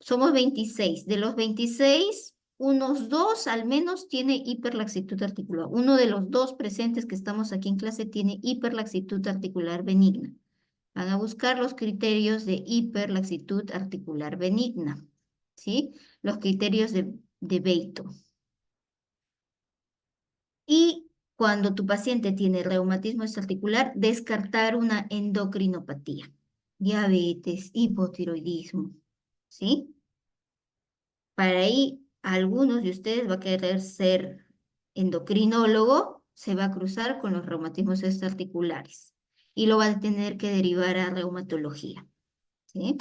Somos 26. De los 26, unos dos al menos tiene hiperlaxitud articular. Uno de los dos presentes que estamos aquí en clase tiene hiperlaxitud articular benigna. Van a buscar los criterios de hiperlaxitud articular benigna, ¿sí? Los criterios de Beito. Y cuando tu paciente tiene reumatismo extraarticular, descartar una endocrinopatía, diabetes, hipotiroidismo, ¿sí? Para ahí, algunos de ustedes va a querer ser endocrinólogo, se va a cruzar con los reumatismos extraarticulares y lo va a tener que derivar a reumatología, ¿sí?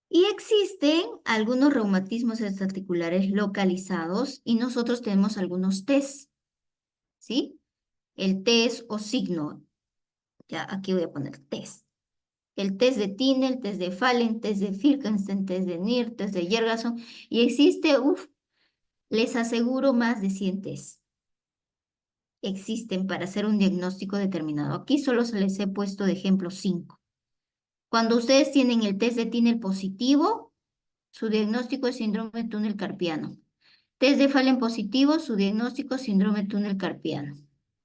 Y existen algunos reumatismos extraarticulares localizados y nosotros tenemos algunos test, ¿sí? El test o signo, ya aquí voy a poner test. El test de Tinel, el test de Fallen, test de Filkenstein, test de NIR, test de Jergason, y existe, les aseguro más de 100 test. Existen para hacer un diagnóstico determinado. Aquí solo se les he puesto de ejemplo 5. Cuando ustedes tienen el test de Tinel positivo, su diagnóstico es síndrome túnel carpiano. Test de Fallen positivo, su diagnóstico síndrome túnel carpiano.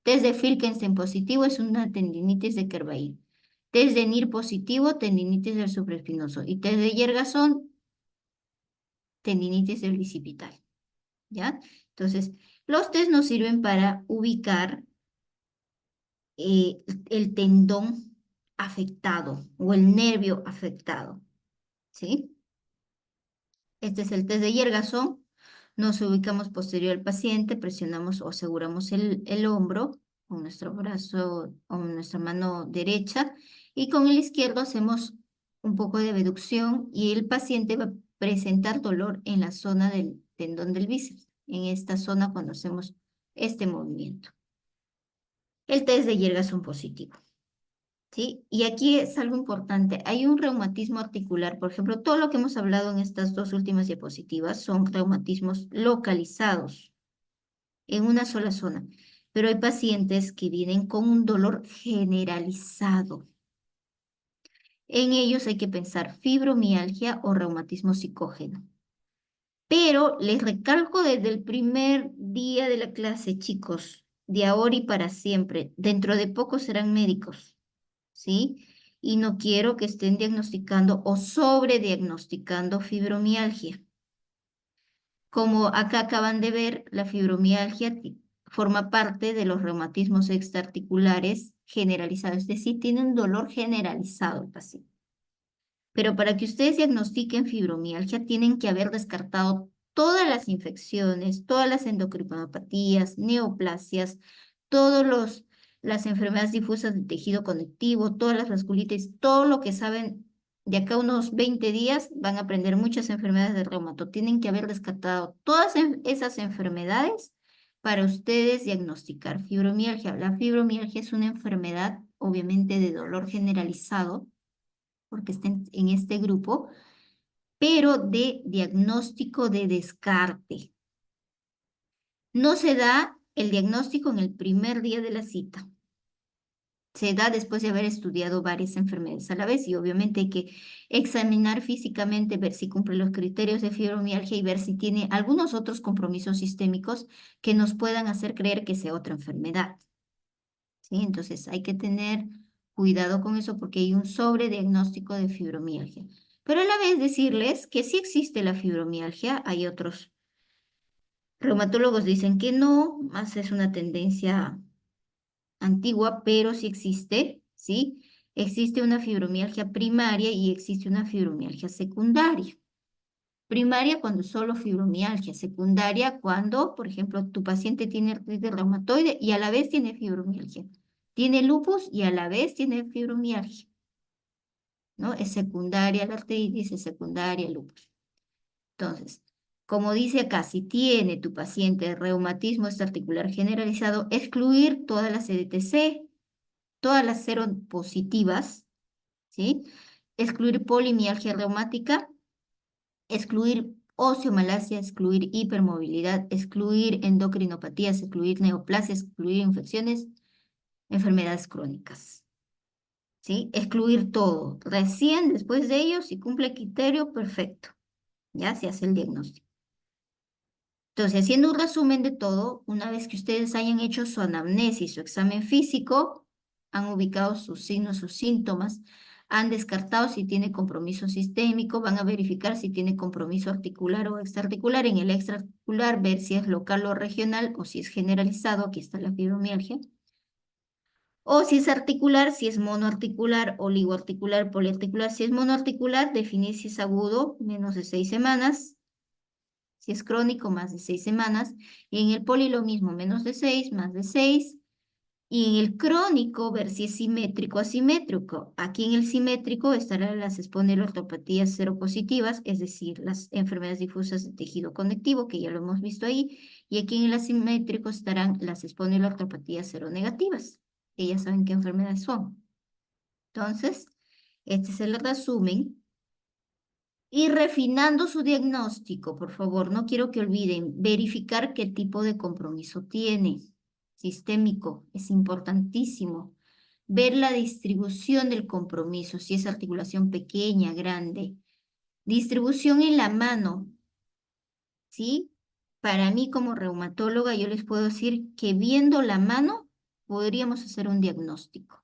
Test de Filkenstein positivo es una tendinitis de Kervain. Test de NIR positivo, tendinitis del supraespinoso. Y test de Jergason, tendinitis del bicipital. ¿Ya? Entonces, los test nos sirven para ubicar el tendón afectado o el nervio afectado. ¿Sí? Este es el test de Jergason. Nos ubicamos posterior al paciente, presionamos o aseguramos el hombro con nuestro brazo o nuestra mano derecha y con el izquierdo hacemos un poco de abducción y el paciente va a presentar dolor en la zona del tendón del bíceps, en esta zona cuando hacemos este movimiento. El test de Yerga son positivo. ¿Sí? Y aquí es algo importante. Hay un reumatismo articular, por ejemplo, todo lo que hemos hablado en estas dos últimas diapositivas son reumatismos localizados en una sola zona, pero hay pacientes que vienen con un dolor generalizado. En ellos hay que pensar fibromialgia o reumatismo psicógeno. Pero les recalco desde el primer día de la clase, chicos, de ahora y para siempre, dentro de poco serán médicos. ¿Sí? Y no quiero que estén diagnosticando o sobrediagnosticando fibromialgia. Como acá acaban de ver, la fibromialgia forma parte de los reumatismos extraarticulares generalizados, es decir, tiene un dolor generalizado el paciente. Pero para que ustedes diagnostiquen fibromialgia, tienen que haber descartado todas las infecciones, todas las endocrinopatía, neoplasias, todos las enfermedades difusas del tejido conectivo, todas las vasculitis, todo lo que saben de acá a unos 20 días van a aprender muchas enfermedades de reumato. Tienen que haber descartado todas esas enfermedades para ustedes diagnosticar fibromialgia. La fibromialgia es una enfermedad, obviamente, de dolor generalizado porque estén en este grupo, pero de diagnóstico de descarte. No se da el diagnóstico en el primer día de la cita. Se da después de haber estudiado varias enfermedades a la vez y obviamente hay que examinar físicamente, ver si cumple los criterios de fibromialgia y ver si tiene algunos otros compromisos sistémicos que nos puedan hacer creer que sea otra enfermedad. ¿Sí? Entonces hay que tener cuidado con eso porque hay un sobrediagnóstico de fibromialgia. Pero a la vez decirles que sí existe la fibromialgia, hay otros reumatólogos dicen que no, más es una tendencia antigua, pero sí existe, ¿sí? Existe una fibromialgia primaria y existe una fibromialgia secundaria. Primaria cuando solo fibromialgia, secundaria cuando, por ejemplo, tu paciente tiene artritis reumatoide y a la vez tiene fibromialgia. Tiene lupus y a la vez tiene fibromialgia, ¿no? Es secundaria la artritis, es secundaria el lupus. Entonces, como dice acá, si tiene tu paciente reumatismo extraarticular generalizado, excluir todas las EDTC, todas las seropositivas, ¿sí? Excluir polimialgia reumática, excluir osteomalacia, excluir hipermovilidad, excluir endocrinopatías, excluir neoplasias, excluir infecciones, enfermedades crónicas, ¿sí? Excluir todo. Recién después de ello, si cumple criterio, perfecto. Ya se hace el diagnóstico. Entonces, haciendo un resumen de todo, una vez que ustedes hayan hecho su anamnesis, su examen físico, han ubicado sus signos, sus síntomas, han descartado si tiene compromiso sistémico, van a verificar si tiene compromiso articular o extraarticular. En el extraarticular, ver si es local o regional o si es generalizado, aquí está la fibromialgia. O si es articular, si es monoarticular, oligoarticular, poliarticular. Si es monoarticular, definir si es agudo, menos de 6 semanas. Si es crónico, más de 6 semanas. Y en el poli lo mismo, menos de 6, más de 6. Y en el crónico, ver si es simétrico o asimétrico. Aquí en el simétrico estarán las espondilortopatías seropositivas, es decir, las enfermedades difusas de tejido conectivo, que ya lo hemos visto ahí. Y aquí en el asimétrico estarán las espondilortopatías seronegativas, que ya saben qué enfermedades son. Entonces, este es el resumen. Y refinando su diagnóstico, por favor, no quiero que olviden verificar qué tipo de compromiso tiene. Sistémico, es importantísimo. Ver la distribución del compromiso, si es articulación pequeña, grande. Distribución en la mano, ¿sí? Para mí como reumatóloga, yo les puedo decir que viendo la mano podríamos hacer un diagnóstico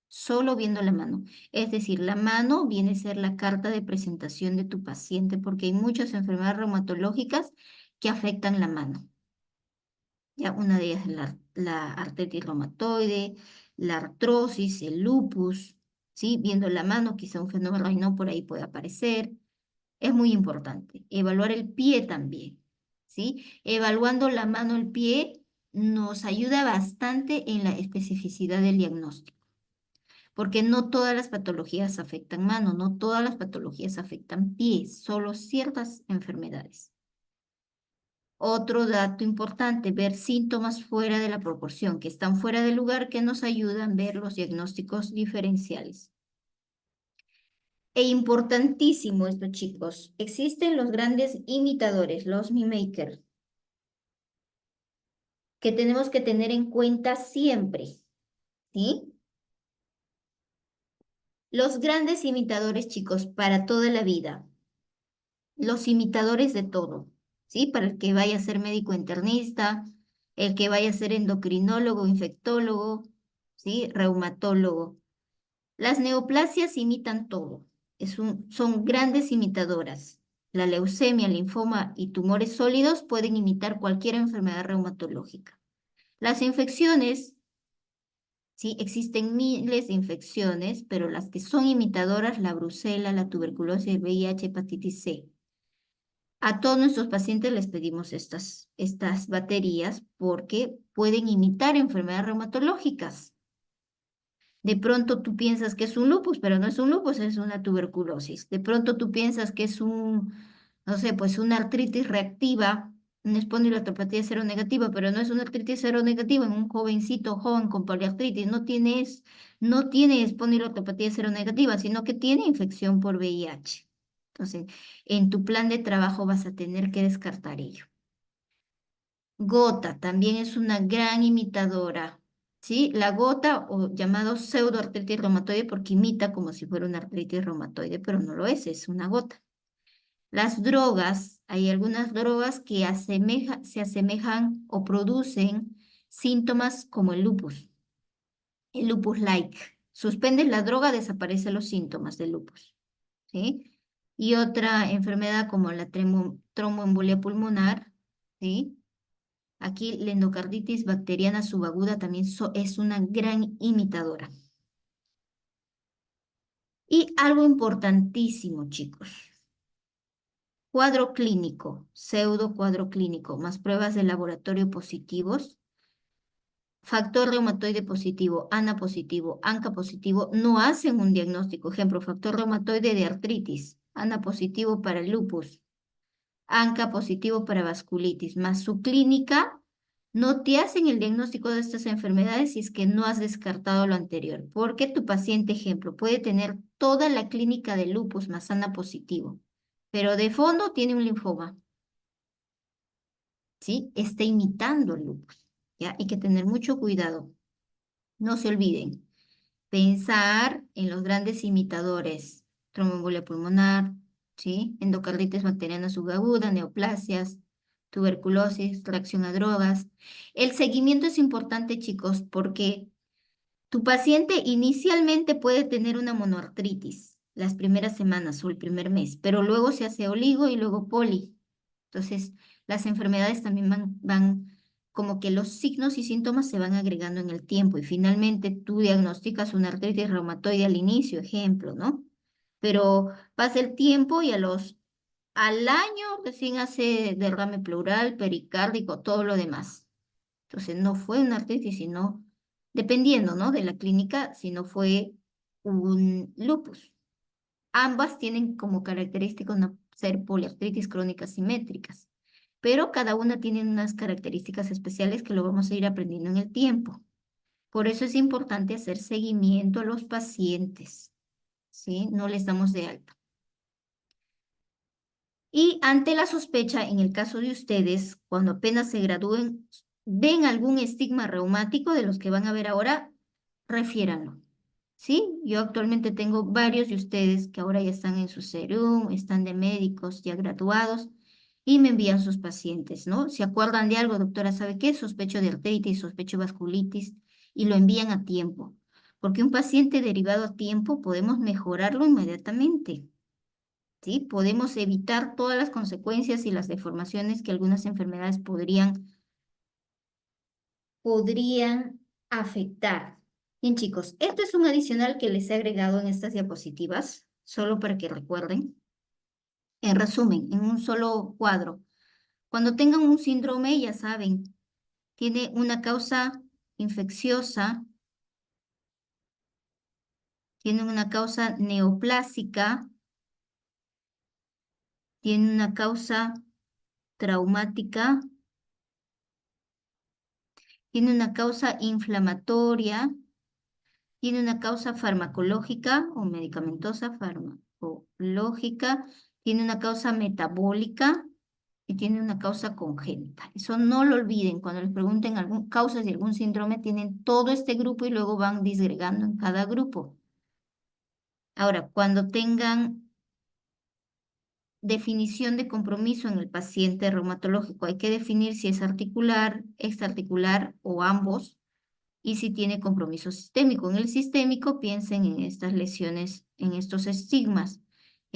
solo viendo la mano. Es decir, la mano viene a ser la carta de presentación de tu paciente porque hay muchas enfermedades reumatológicas que afectan la mano. Ya una de ellas es la artritis reumatoide, la artrosis, el lupus, ¿sí? Viendo la mano, quizá un fenómeno Raynaud por ahí puede aparecer. Es muy importante. Evaluar el pie también, ¿sí? Evaluando la mano, el pie, nos ayuda bastante en la especificidad del diagnóstico, porque no todas las patologías afectan mano, no todas las patologías afectan pies, solo ciertas enfermedades. Otro dato importante, ver síntomas fuera de la proporción, que están fuera del lugar, que nos ayudan a ver los diagnósticos diferenciales. E importantísimo esto, chicos, existen los grandes imitadores, los mimickers, que tenemos que tener en cuenta siempre, ¿sí? Los grandes imitadores, chicos, para toda la vida, los imitadores de todo, ¿sí? Para el que vaya a ser médico internista, el que vaya a ser endocrinólogo, infectólogo, ¿sí? Reumatólogo. Las neoplasias imitan todo, son grandes imitadoras. La leucemia, linfoma y tumores sólidos pueden imitar cualquier enfermedad reumatológica. Las infecciones, sí, existen miles de infecciones, pero las que son imitadoras, la brucela, la tuberculosis, el VIH, hepatitis C. A todos nuestros pacientes les pedimos estas baterías porque pueden imitar enfermedades reumatológicas. De pronto tú piensas que es un lupus, pero no es un lupus, es una tuberculosis. De pronto tú piensas que es no sé, pues una artritis reactiva, una espondilotopatía seronegativa, pero no es una artritis seronegativa en un jovencito joven con poliartritis. No tiene espondilotopatía seronegativa, sino que tiene infección por VIH. Entonces, en tu plan de trabajo vas a tener que descartar ello. Gota también es una gran imitadora, ¿sí? La gota, o llamado pseudoartritis reumatoide, porque imita como si fuera una artritis reumatoide, pero no lo es una gota. Las drogas, hay algunas drogas que se asemejan o producen síntomas como el lupus-like. Suspendes la droga, desaparecen los síntomas del lupus, ¿sí? Y otra enfermedad como la tromboembolia pulmonar, ¿sí? Aquí la endocarditis bacteriana subaguda también es una gran imitadora. Y algo importantísimo, chicos. Cuadro clínico, pseudo cuadro clínico, más pruebas de laboratorio positivos. Factor reumatoide positivo, ANA positivo, ANCA positivo, no hacen un diagnóstico. Ejemplo, factor reumatoide de artritis, ANA positivo para el lupus, ANCA positivo para vasculitis, más su clínica, no te hacen el diagnóstico de estas enfermedades si es que no has descartado lo anterior, porque tu paciente, ejemplo, puede tener toda la clínica de lupus más ANA positivo, pero de fondo tiene un linfoma, ¿sí? Está imitando el lupus, ¿ya? Hay que tener mucho cuidado. No se olviden, pensar en los grandes imitadores, tromboembolia pulmonar, ¿sí? Endocarditis bacteriana subaguda, neoplasias, tuberculosis, reacción a drogas. El seguimiento es importante, chicos, porque tu paciente inicialmente puede tener una monoartritis las primeras semanas o el primer mes, pero luego se hace oligo y luego poli. Entonces, las enfermedades también van como que los signos y síntomas se van agregando en el tiempo y finalmente tú diagnosticas una artritis reumatoide al inicio, ejemplo, ¿no? Pero pasa el tiempo y al año recién hace derrame pleural, pericárdico, todo lo demás. Entonces, no fue una artritis, sino, dependiendo, ¿no? De la clínica, sino fue un lupus. Ambas tienen como característica ser poliartritis crónicas simétricas, pero cada una tiene unas características especiales que lo vamos a ir aprendiendo en el tiempo. Por eso es importante hacer seguimiento a los pacientes, ¿sí? No les damos de alta. Y ante la sospecha, en el caso de ustedes, cuando apenas se gradúen, ven algún estigma reumático de los que van a ver ahora, refiéranlo. ¿Sí? Yo actualmente tengo varios de ustedes que ahora ya están en su serum, están de médicos ya graduados y me envían sus pacientes, ¿no? ¿Se acuerdan de algo, doctora? ¿Sabe qué? Sospecho de artritis, sospecho de vasculitis y lo envían a tiempo. Porque un paciente derivado a tiempo podemos mejorarlo inmediatamente. ¿Sí? Podemos evitar todas las consecuencias y las deformaciones que algunas enfermedades podrían afectar. Bien, chicos, esto es un adicional que les he agregado en estas diapositivas, solo para que recuerden. En resumen, en un solo cuadro, Cuando tengan un síndrome, ya saben, tiene una causa infecciosa, tiene una causa neoplásica, tiene una causa traumática, tiene una causa inflamatoria, tiene una causa farmacológica o medicamentosa, farmacológica, tiene una causa metabólica y tiene una causa congénita. Eso no lo olviden. Cuando les pregunten causas de algún síndrome, tienen todo este grupo y luego van disgregando en cada grupo. Ahora, cuando tengan definición de compromiso en el paciente reumatológico, hay que definir si es articular, extraarticular o ambos y si tiene compromiso sistémico. En el sistémico, piensen en estas lesiones, en estos estigmas: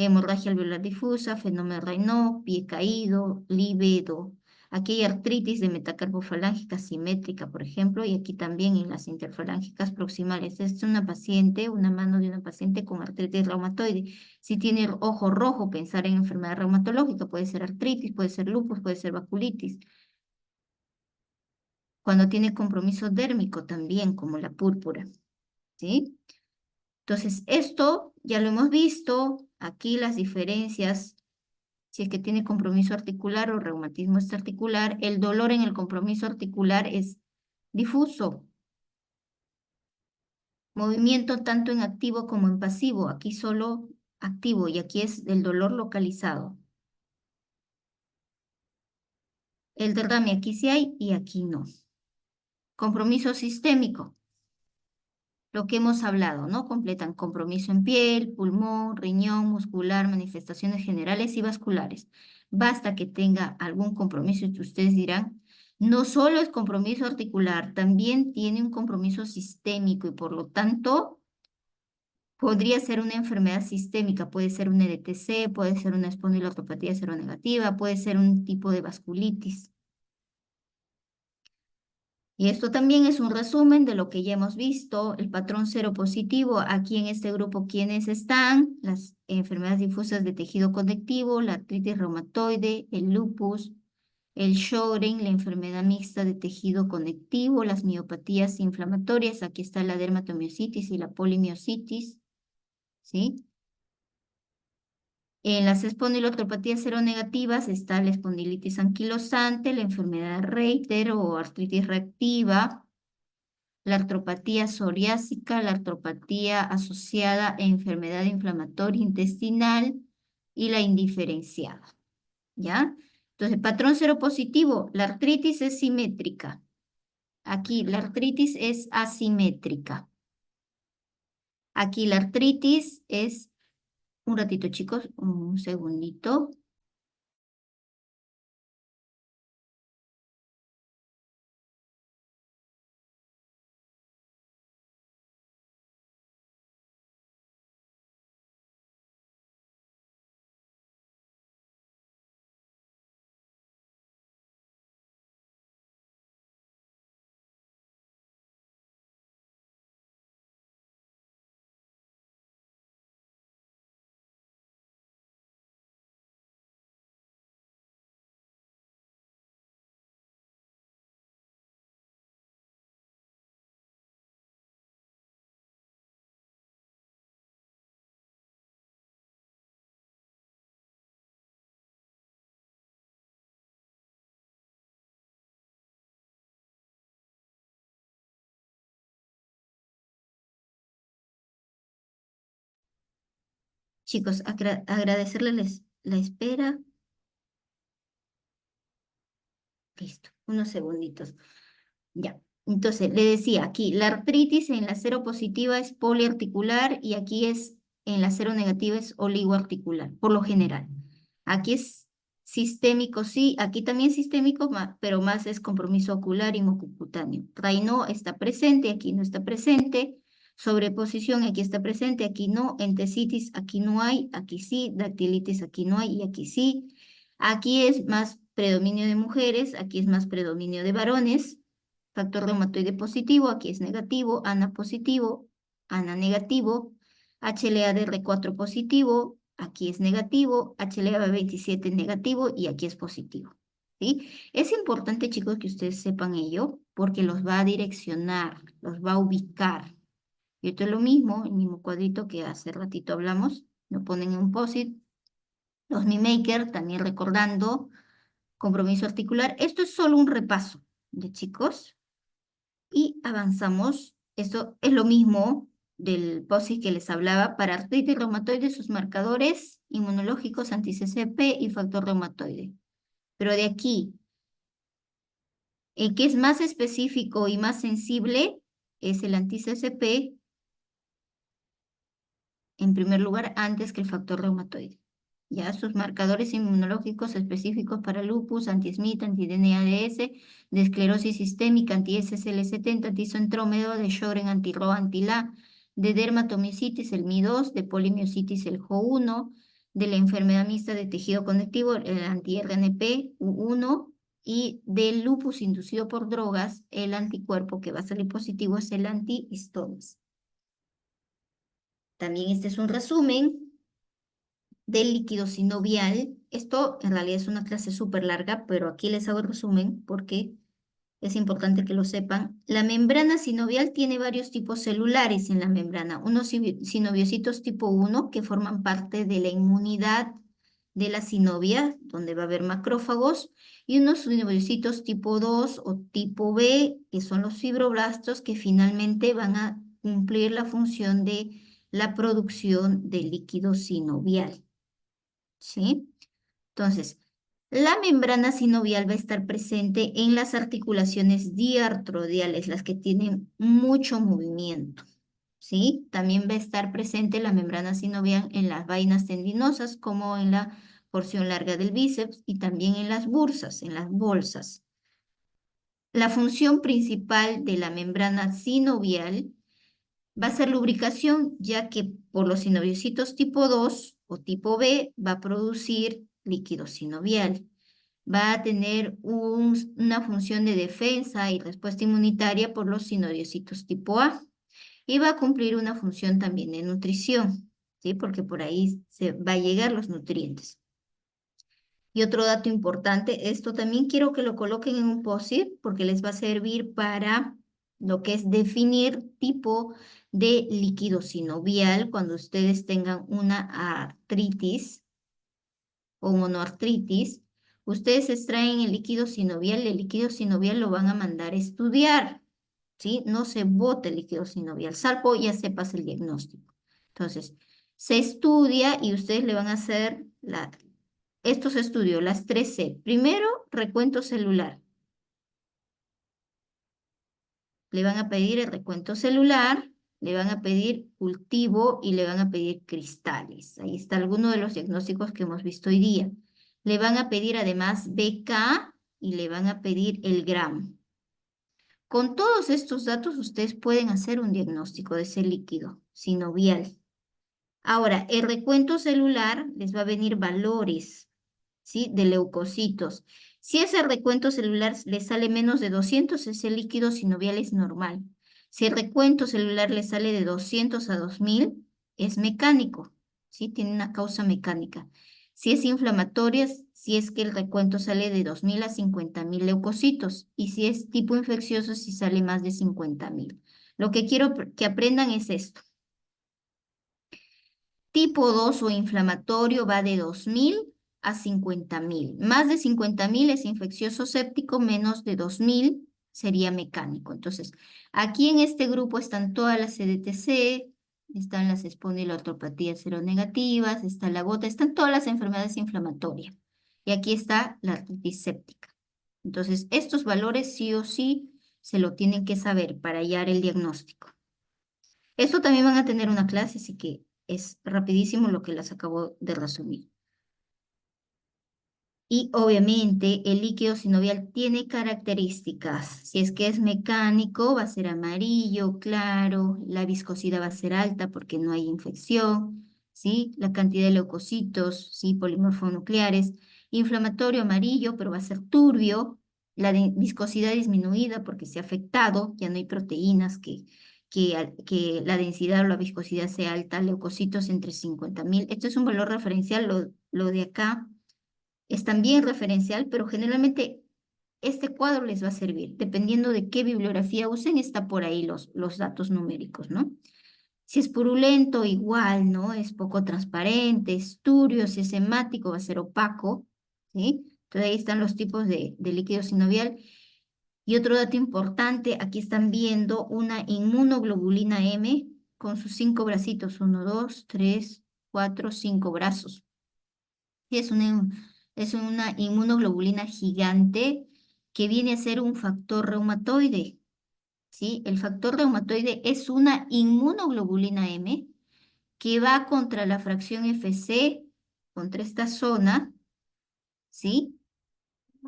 hemorragia alveolar difusa, fenómeno Raynaud, pie caído, livedo. Aquí hay artritis de metacarpofalángica simétrica, por ejemplo, y aquí también en las interfalángicas proximales. Esta es una paciente, una mano de una paciente con artritis reumatoide. Si tiene ojo rojo, pensar en enfermedad reumatológica, puede ser artritis, puede ser lupus, puede ser vasculitis. Cuando tiene compromiso dérmico también, como la púrpura, ¿sí? Entonces, esto ya lo hemos visto. Aquí las diferencias, si es que tiene compromiso articular o reumatismo extraarticular, el dolor en el compromiso articular es difuso. Movimiento tanto en activo como en pasivo. Aquí solo activo y aquí es el dolor localizado. El derrame aquí sí hay y aquí no. Compromiso sistémico. Lo que hemos hablado, ¿no? Completan compromiso en piel, pulmón, riñón, muscular, manifestaciones generales y vasculares. Basta que tenga algún compromiso y ustedes dirán, no solo es compromiso articular, también tiene un compromiso sistémico y por lo tanto podría ser una enfermedad sistémica, puede ser un EDTC, puede ser una espondilopatía seronegativa, puede ser un tipo de vasculitis. Y esto también es un resumen de lo que ya hemos visto, el patrón seropositivo. Aquí en este grupo, ¿quiénes están? Las enfermedades difusas de tejido conectivo, la artritis reumatoide, el lupus, el Sjögren, la enfermedad mixta de tejido conectivo, las miopatías inflamatorias. Aquí está la dermatomiositis y la polimiositis, ¿sí? En las espondiloartropatías seronegativas está la espondilitis anquilosante, la enfermedad de Reiter o artritis reactiva, la artropatía psoriásica, la artropatía asociada a enfermedad inflamatoria intestinal y la indiferenciada, ¿ya? Entonces, patrón seropositivo, la artritis es simétrica. Aquí la artritis es asimétrica. Aquí la artritis es, un ratito chicos, un segundito. Chicos, agradecerles la espera. Listo, unos segunditos. Ya. Entonces, le decía aquí, la artritis en la seropositiva es poliarticular y aquí es, en la seronegativa es oligoarticular, por lo general. Aquí es sistémico, sí, aquí también sistémico, pero más es compromiso ocular y mucocutáneo. Raynaud está presente, aquí no está presente. Sobreposición, aquí está presente, aquí no. Entesitis, aquí no hay, aquí sí. Dactilitis, aquí no hay y aquí sí. Aquí es más predominio de mujeres, aquí es más predominio de varones. Factor reumatoide positivo, aquí es negativo, ANA positivo, ANA negativo, HLA-DR4 positivo, aquí es negativo, HLA-B27 negativo y aquí es positivo. ¿sí? Es importante, chicos, que ustedes sepan ello porque los va a direccionar, los va a ubicar. Y esto es lo mismo, el mismo cuadrito que hace ratito hablamos, lo ponen en un post-it. Los MeMaker, también recordando, compromiso articular. Esto es solo un repaso de chicos y avanzamos. Esto es lo mismo del POSIT que les hablaba para artritis reumatoide, sus marcadores inmunológicos, anti-CCP y factor reumatoide. Pero de aquí, el que es más específico y más sensible es el anti-CCP, en primer lugar, antes que el factor reumatoide. Ya sus marcadores inmunológicos específicos para lupus, anti-Smith, anti-DNADS, de esclerosis sistémica, anti-SSL70, anti-centrómedo, de Sjögren, anti-RO, anti-LA, de dermatomicitis, el MI2, de polimiositis, el JO1, de la enfermedad mixta de tejido conectivo, el anti-RNP, U1, y del lupus inducido por drogas, el anticuerpo que va a salir positivo es el anti-histones. También este es un resumen del líquido sinovial. Esto en realidad es una clase súper larga, pero aquí les hago el resumen porque es importante que lo sepan. La membrana sinovial tiene varios tipos celulares en la membrana. Unos sinoviocitos tipo 1 que forman parte de la inmunidad de la sinovia, donde va a haber macrófagos, y unos sinoviocitos tipo 2 o tipo B, que son los fibroblastos, que finalmente van a cumplir la función de la producción de líquido sinovial. ¿Sí? Entonces, la membrana sinovial va a estar presente en las articulaciones diartrodiales, las que tienen mucho movimiento, ¿sí? También va a estar presente la membrana sinovial en las vainas tendinosas, como en la porción larga del bíceps y también en las bursas, en las bolsas. La función principal de la membrana sinovial va a ser lubricación, ya que por los sinoviocitos tipo 2 o tipo B va a producir líquido sinovial. Va a tener una función de defensa y respuesta inmunitaria por los sinoviocitos tipo A. Y va a cumplir una función también de nutrición, ¿sí? Porque por ahí se va a llegar los nutrientes. Y otro dato importante, esto también quiero que lo coloquen en un post-it porque les va a servir para lo que es definir tipo de líquido sinovial cuando ustedes tengan una artritis o monoartritis. Ustedes extraen el líquido sinovial lo van a mandar a estudiar, ¿sí? No se bote el líquido sinovial, salvo ya sepas el diagnóstico. Entonces, se estudia y ustedes le van a hacer estos estudios, las 3C. Primero, recuento celular. Le van a pedir el recuento celular, le van a pedir cultivo y le van a pedir cristales. Ahí está alguno de los diagnósticos que hemos visto hoy día. Le van a pedir además BK y le van a pedir el GRAM. Con todos estos datos ustedes pueden hacer un diagnóstico de ese líquido sinovial. Ahora, el recuento celular les va a venir valores, ¿sí? De leucocitos. Si ese recuento celular le sale menos de 200, ese líquido sinovial es normal. Si el recuento celular le sale de 200 a 2000, es mecánico, ¿sí? Tiene una causa mecánica. Si es inflamatoria, si es que el recuento sale de 2000 a 50.000 leucocitos. Y si es tipo infeccioso, si sale más de 50.000. Lo que quiero que aprendan es esto. Tipo 2 o inflamatorio va de 2000 a 50.000. Más de 50.000 es infeccioso séptico, menos de 2000 sería mecánico. Entonces, aquí en este grupo están todas las CDTC, están las espondiloartropatías seronegativas, está la gota, están todas las enfermedades inflamatorias. Y aquí está la artritis séptica. Entonces, estos valores sí o sí se lo tienen que saber para hallar el diagnóstico. Esto también van a tener una clase, así que es rapidísimo lo que les acabo de resumir. Y obviamente el líquido sinovial tiene características. Si es que es mecánico, va a ser amarillo, claro, la viscosidad va a ser alta porque no hay infección, ¿sí? La cantidad de leucocitos, ¿sí? Polimorfonucleares. Inflamatorio amarillo, pero va a ser turbio. La viscosidad disminuida porque se ha afectado, ya no hay proteínas que la densidad o la viscosidad sea alta, leucocitos entre 50.000. Esto es un valor referencial, lo de acá Es también referencial, pero generalmente este cuadro les va a servir. Dependiendo de qué bibliografía usen, está por ahí los datos numéricos, ¿no? Si es purulento, igual, ¿no? Es poco transparente, es turbio, si es hemático, va a ser opaco, ¿sí? Entonces ahí están los tipos de líquido sinovial. Y otro dato importante, aquí están viendo una inmunoglobulina M con sus 5 bracitos, 1, 2, 3, 4, 5 brazos. Sí, es una inmunoglobulina gigante que viene a ser un factor reumatoide, ¿sí? El factor reumatoide es una inmunoglobulina M que va contra la fracción FC, contra esta zona, ¿sí?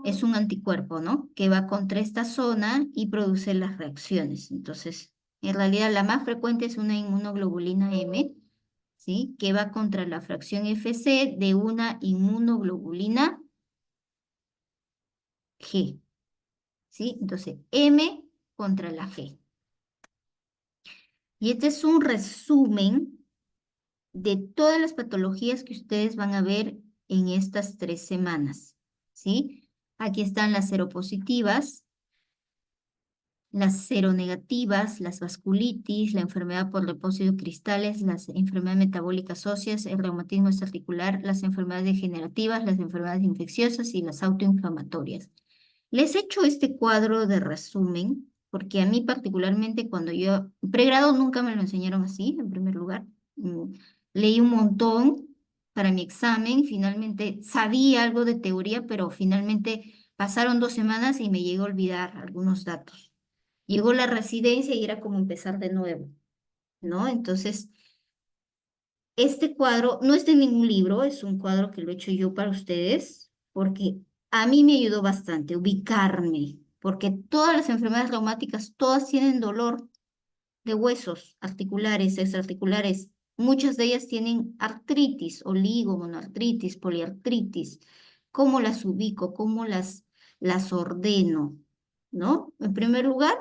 Es un anticuerpo, ¿no? Que va contra esta zona y produce las reacciones. Entonces, en realidad la más frecuente es una inmunoglobulina M, ¿sí? Que va contra la fracción FC de una inmunoglobulina G, ¿sí? Entonces, M contra la G. Y este es un resumen de todas las patologías que ustedes van a ver en estas 3 semanas, ¿sí? Aquí están las seropositivas, las seronegativas, las vasculitis, la enfermedad por depósito de cristales, las enfermedades metabólicas óseas, el reumatismo articular, las enfermedades degenerativas, las enfermedades infecciosas y las autoinflamatorias. Les he hecho este cuadro de resumen porque a mí particularmente cuando yo, pregrado nunca me lo enseñaron así, en primer lugar. Leí un montón para mi examen, finalmente sabía algo de teoría, pero finalmente pasaron 2 semanas y me llegó a olvidar algunos datos. Llegó la residencia y era como empezar de nuevo, ¿no? Entonces, este cuadro no está en ningún libro, es un cuadro que lo he hecho yo para ustedes, porque a mí me ayudó bastante ubicarme, porque todas las enfermedades reumáticas, todas tienen dolor de huesos articulares, extraarticulares. Muchas de ellas tienen artritis, oligomonoartritis, poliartritis. ¿Cómo las ubico? ¿Cómo las ordeno? ¿No? En primer lugar,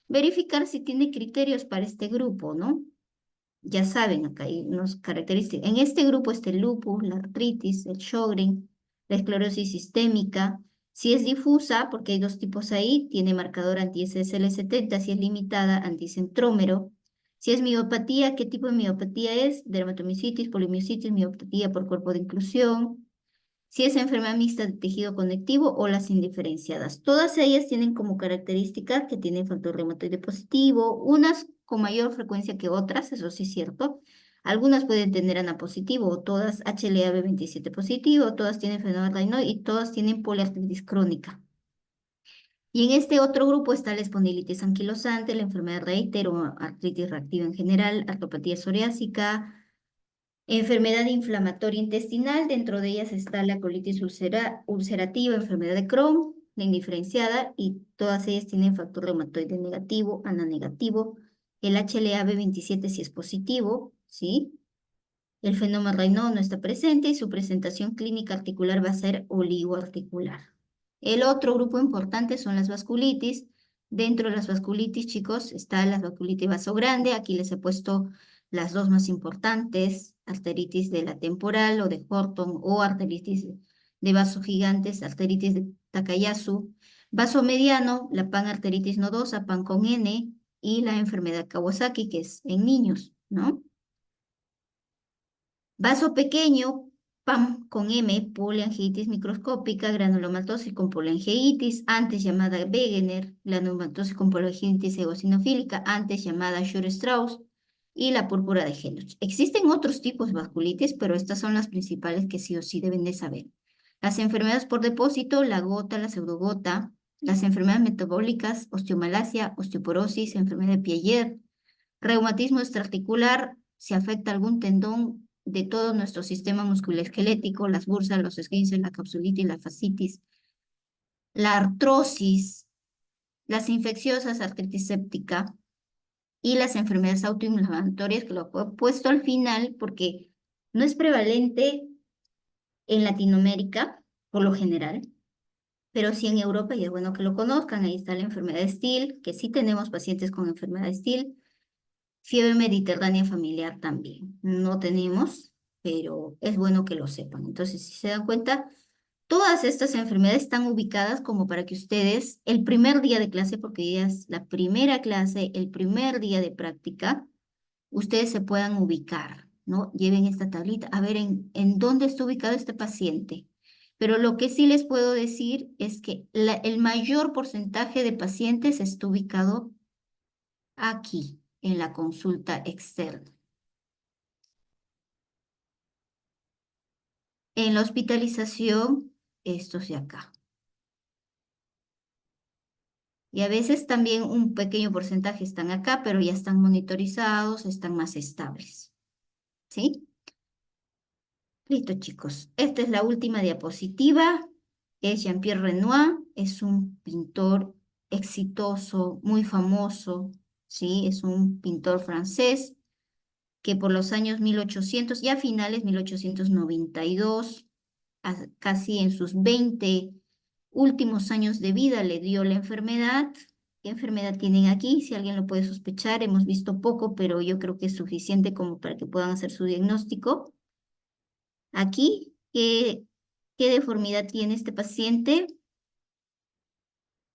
verificar si tiene criterios para este grupo, ¿no? Ya saben, acá hay unas características. En este grupo está el lupus, la artritis, el Sjögren, la esclerosis sistémica. Si es difusa, porque hay 2 tipos ahí, tiene marcador anti-SSL70, si es limitada, anticentrómero. Si es miopatía, ¿qué tipo de miopatía es? Dermatomicitis, polimiositis, miopatía por cuerpo de inclusión. Si es enfermedad mixta de tejido conectivo o las indiferenciadas. Todas ellas tienen como característica que tienen factor reumatoide positivo, unas con mayor frecuencia que otras, eso sí es cierto. Algunas pueden tener ANA positivo, o todas HLA-B27 positivo, todas tienen fenómeno Raynaud y todas tienen poliartritis crónica. Y en este otro grupo está la espondilitis anquilosante, la enfermedad reitero, artritis reactiva en general, artropatía psoriásica, enfermedad inflamatoria intestinal, dentro de ellas está la colitis ulcerativa, enfermedad de Crohn, la indiferenciada, y todas ellas tienen factor reumatoide negativo, ANA negativo, el HLA-B27 si es positivo, ¿sí? El fenómeno Raynaud no está presente y su presentación clínica articular va a ser oligoarticular. El otro grupo importante son las vasculitis. Dentro de las vasculitis, chicos, está la vasculitis vasogrande. Aquí les he puesto las 2 más importantes, arteritis de la temporal o de Horton o arteritis de vaso gigantes, arteritis de Takayasu. Vaso mediano, la panarteritis nodosa, pan con N, y la enfermedad Kawasaki, que es en niños, ¿no? Vaso pequeño, PAM con M, poliangiitis microscópica, granulomatosis con poliangiitis, antes llamada Wegener, granulomatosis con poliangiitis eosinofílica, antes llamada Schur-Strauss, y la púrpura de Helmut. Existen otros tipos de vasculitis, pero estas son las principales que sí o sí deben de saber. Las enfermedades por depósito, la gota, la pseudogota, las enfermedades metabólicas, osteomalacia, osteoporosis, enfermedad de Piaget, reumatismo extraarticular, si afecta algún tendón de todo nuestro sistema musculoesquelético, las bursas, los esguinces, la capsulitis, la fascitis, la artrosis, las infecciosas, artritis séptica y las enfermedades autoinflamatorias, que lo he puesto al final porque no es prevalente en Latinoamérica, por lo general, pero sí en Europa, y es bueno que lo conozcan. Ahí está la enfermedad de Still, que sí tenemos pacientes con enfermedad de Still. Fiebre mediterránea familiar también. No tenemos, pero es bueno que lo sepan. Entonces, si se dan cuenta, Todas estas enfermedades están ubicadas como para que ustedes, el primer día de clase, porque ya es la primera clase, el primer día de práctica, ustedes se puedan ubicar, ¿no? Lleven esta tablita a ver en dónde está ubicado este paciente. Pero lo que sí les puedo decir es que el mayor porcentaje de pacientes está ubicado aquí, en la consulta externa. En la hospitalización, estos de acá. Y a veces también un pequeño porcentaje están acá, pero ya están monitorizados, están más estables. ¿Sí? Listo, chicos. Esta es la última diapositiva. Es Jean-Pierre Renoir. Es un pintor exitoso, muy famoso. ¿Sí? Es un pintor francés que por los años 1800, ya finales 1892, casi en sus 20 últimos años de vida, le dio la enfermedad. ¿Qué enfermedad tienen aquí? Si alguien lo puede sospechar, hemos visto poco, pero yo creo que es suficiente como para que puedan hacer su diagnóstico. Aquí, ¿qué deformidad tiene este paciente?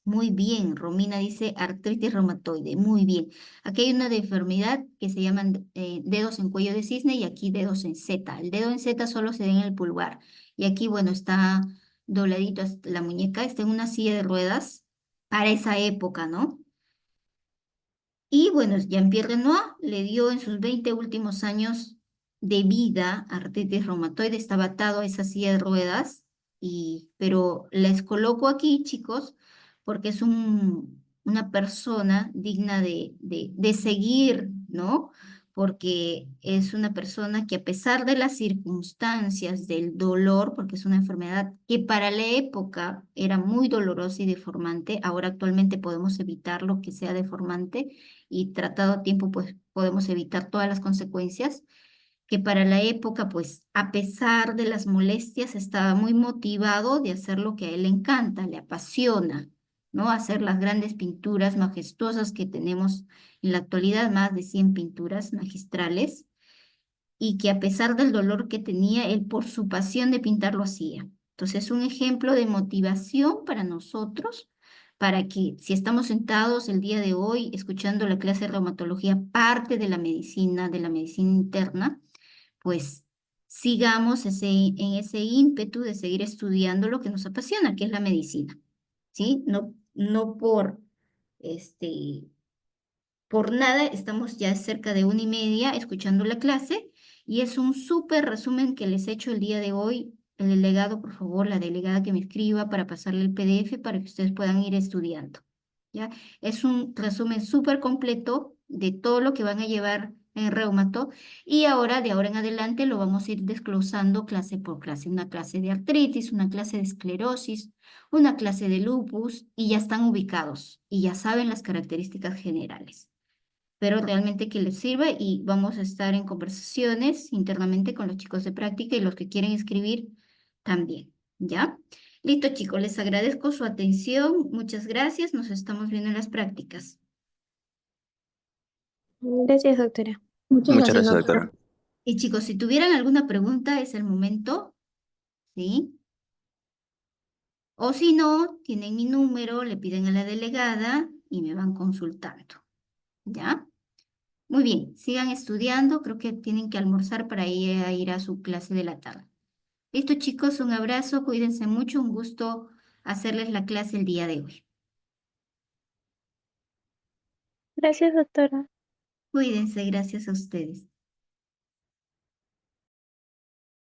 Muy bien, Romina dice artritis reumatoide, muy bien. Aquí hay una deformidad que se llaman dedos en cuello de cisne y aquí dedos en Z. El dedo en Z solo se da en el pulgar. Y aquí, bueno, está dobladito hasta la muñeca, está en una silla de ruedas para esa época, ¿no? Y bueno, Jean-Pierre Renoir le dio en sus 20 últimos años de vida artritis reumatoide, estaba atado a esa silla de ruedas, pero les coloco aquí, chicos, porque es una persona digna de seguir, ¿no? Porque es una persona que a pesar de las circunstancias, del dolor, porque es una enfermedad que para la época era muy dolorosa y deformante, ahora actualmente podemos evitar lo que sea deformante y tratado a tiempo, pues podemos evitar todas las consecuencias, que para la época, pues a pesar de las molestias, estaba muy motivado de hacer lo que a él le encanta, le apasiona, ¿no? Hacer las grandes pinturas majestuosas que tenemos en la actualidad, más de 100 pinturas magistrales, y que a pesar del dolor que tenía, él por su pasión de pintar lo hacía. Entonces, es un ejemplo de motivación para nosotros, para que si estamos sentados el día de hoy escuchando la clase de reumatología, parte de la medicina interna, pues sigamos en ese ímpetu de seguir estudiando lo que nos apasiona, que es la medicina, ¿sí? No este, por nada, estamos ya cerca de 1:30 escuchando la clase y es un súper resumen que les he hecho el día de hoy. El delegado, por favor, la delegada que me escriba para pasarle el PDF para que ustedes puedan ir estudiando. ¿Ya? Es un resumen súper completo de todo lo que van a llevar en reumato y ahora, de ahora en adelante, lo vamos a ir desglosando clase por clase. Una clase de artritis, una clase de esclerosis, una clase de lupus y ya están ubicados y ya saben las características generales, pero realmente que les sirva y vamos a estar en conversaciones internamente con los chicos de práctica y los que quieren escribir también, ¿ya? Listo, chicos, les agradezco su atención, muchas gracias, nos estamos viendo en las prácticas. Gracias, doctora. Muchas Muchas gracias, gracias, doctora. doctora. Y chicos, si tuvieran alguna pregunta, es el momento, ¿sí? O si no, tienen mi número, le piden a la delegada y me van consultando, ¿ya? Muy bien, sigan estudiando, creo que tienen que almorzar para ir a su clase de la tarde. Listo, chicos, un abrazo, cuídense mucho, un gusto hacerles la clase el día de hoy. Gracias, doctora. Cuídense, gracias a ustedes.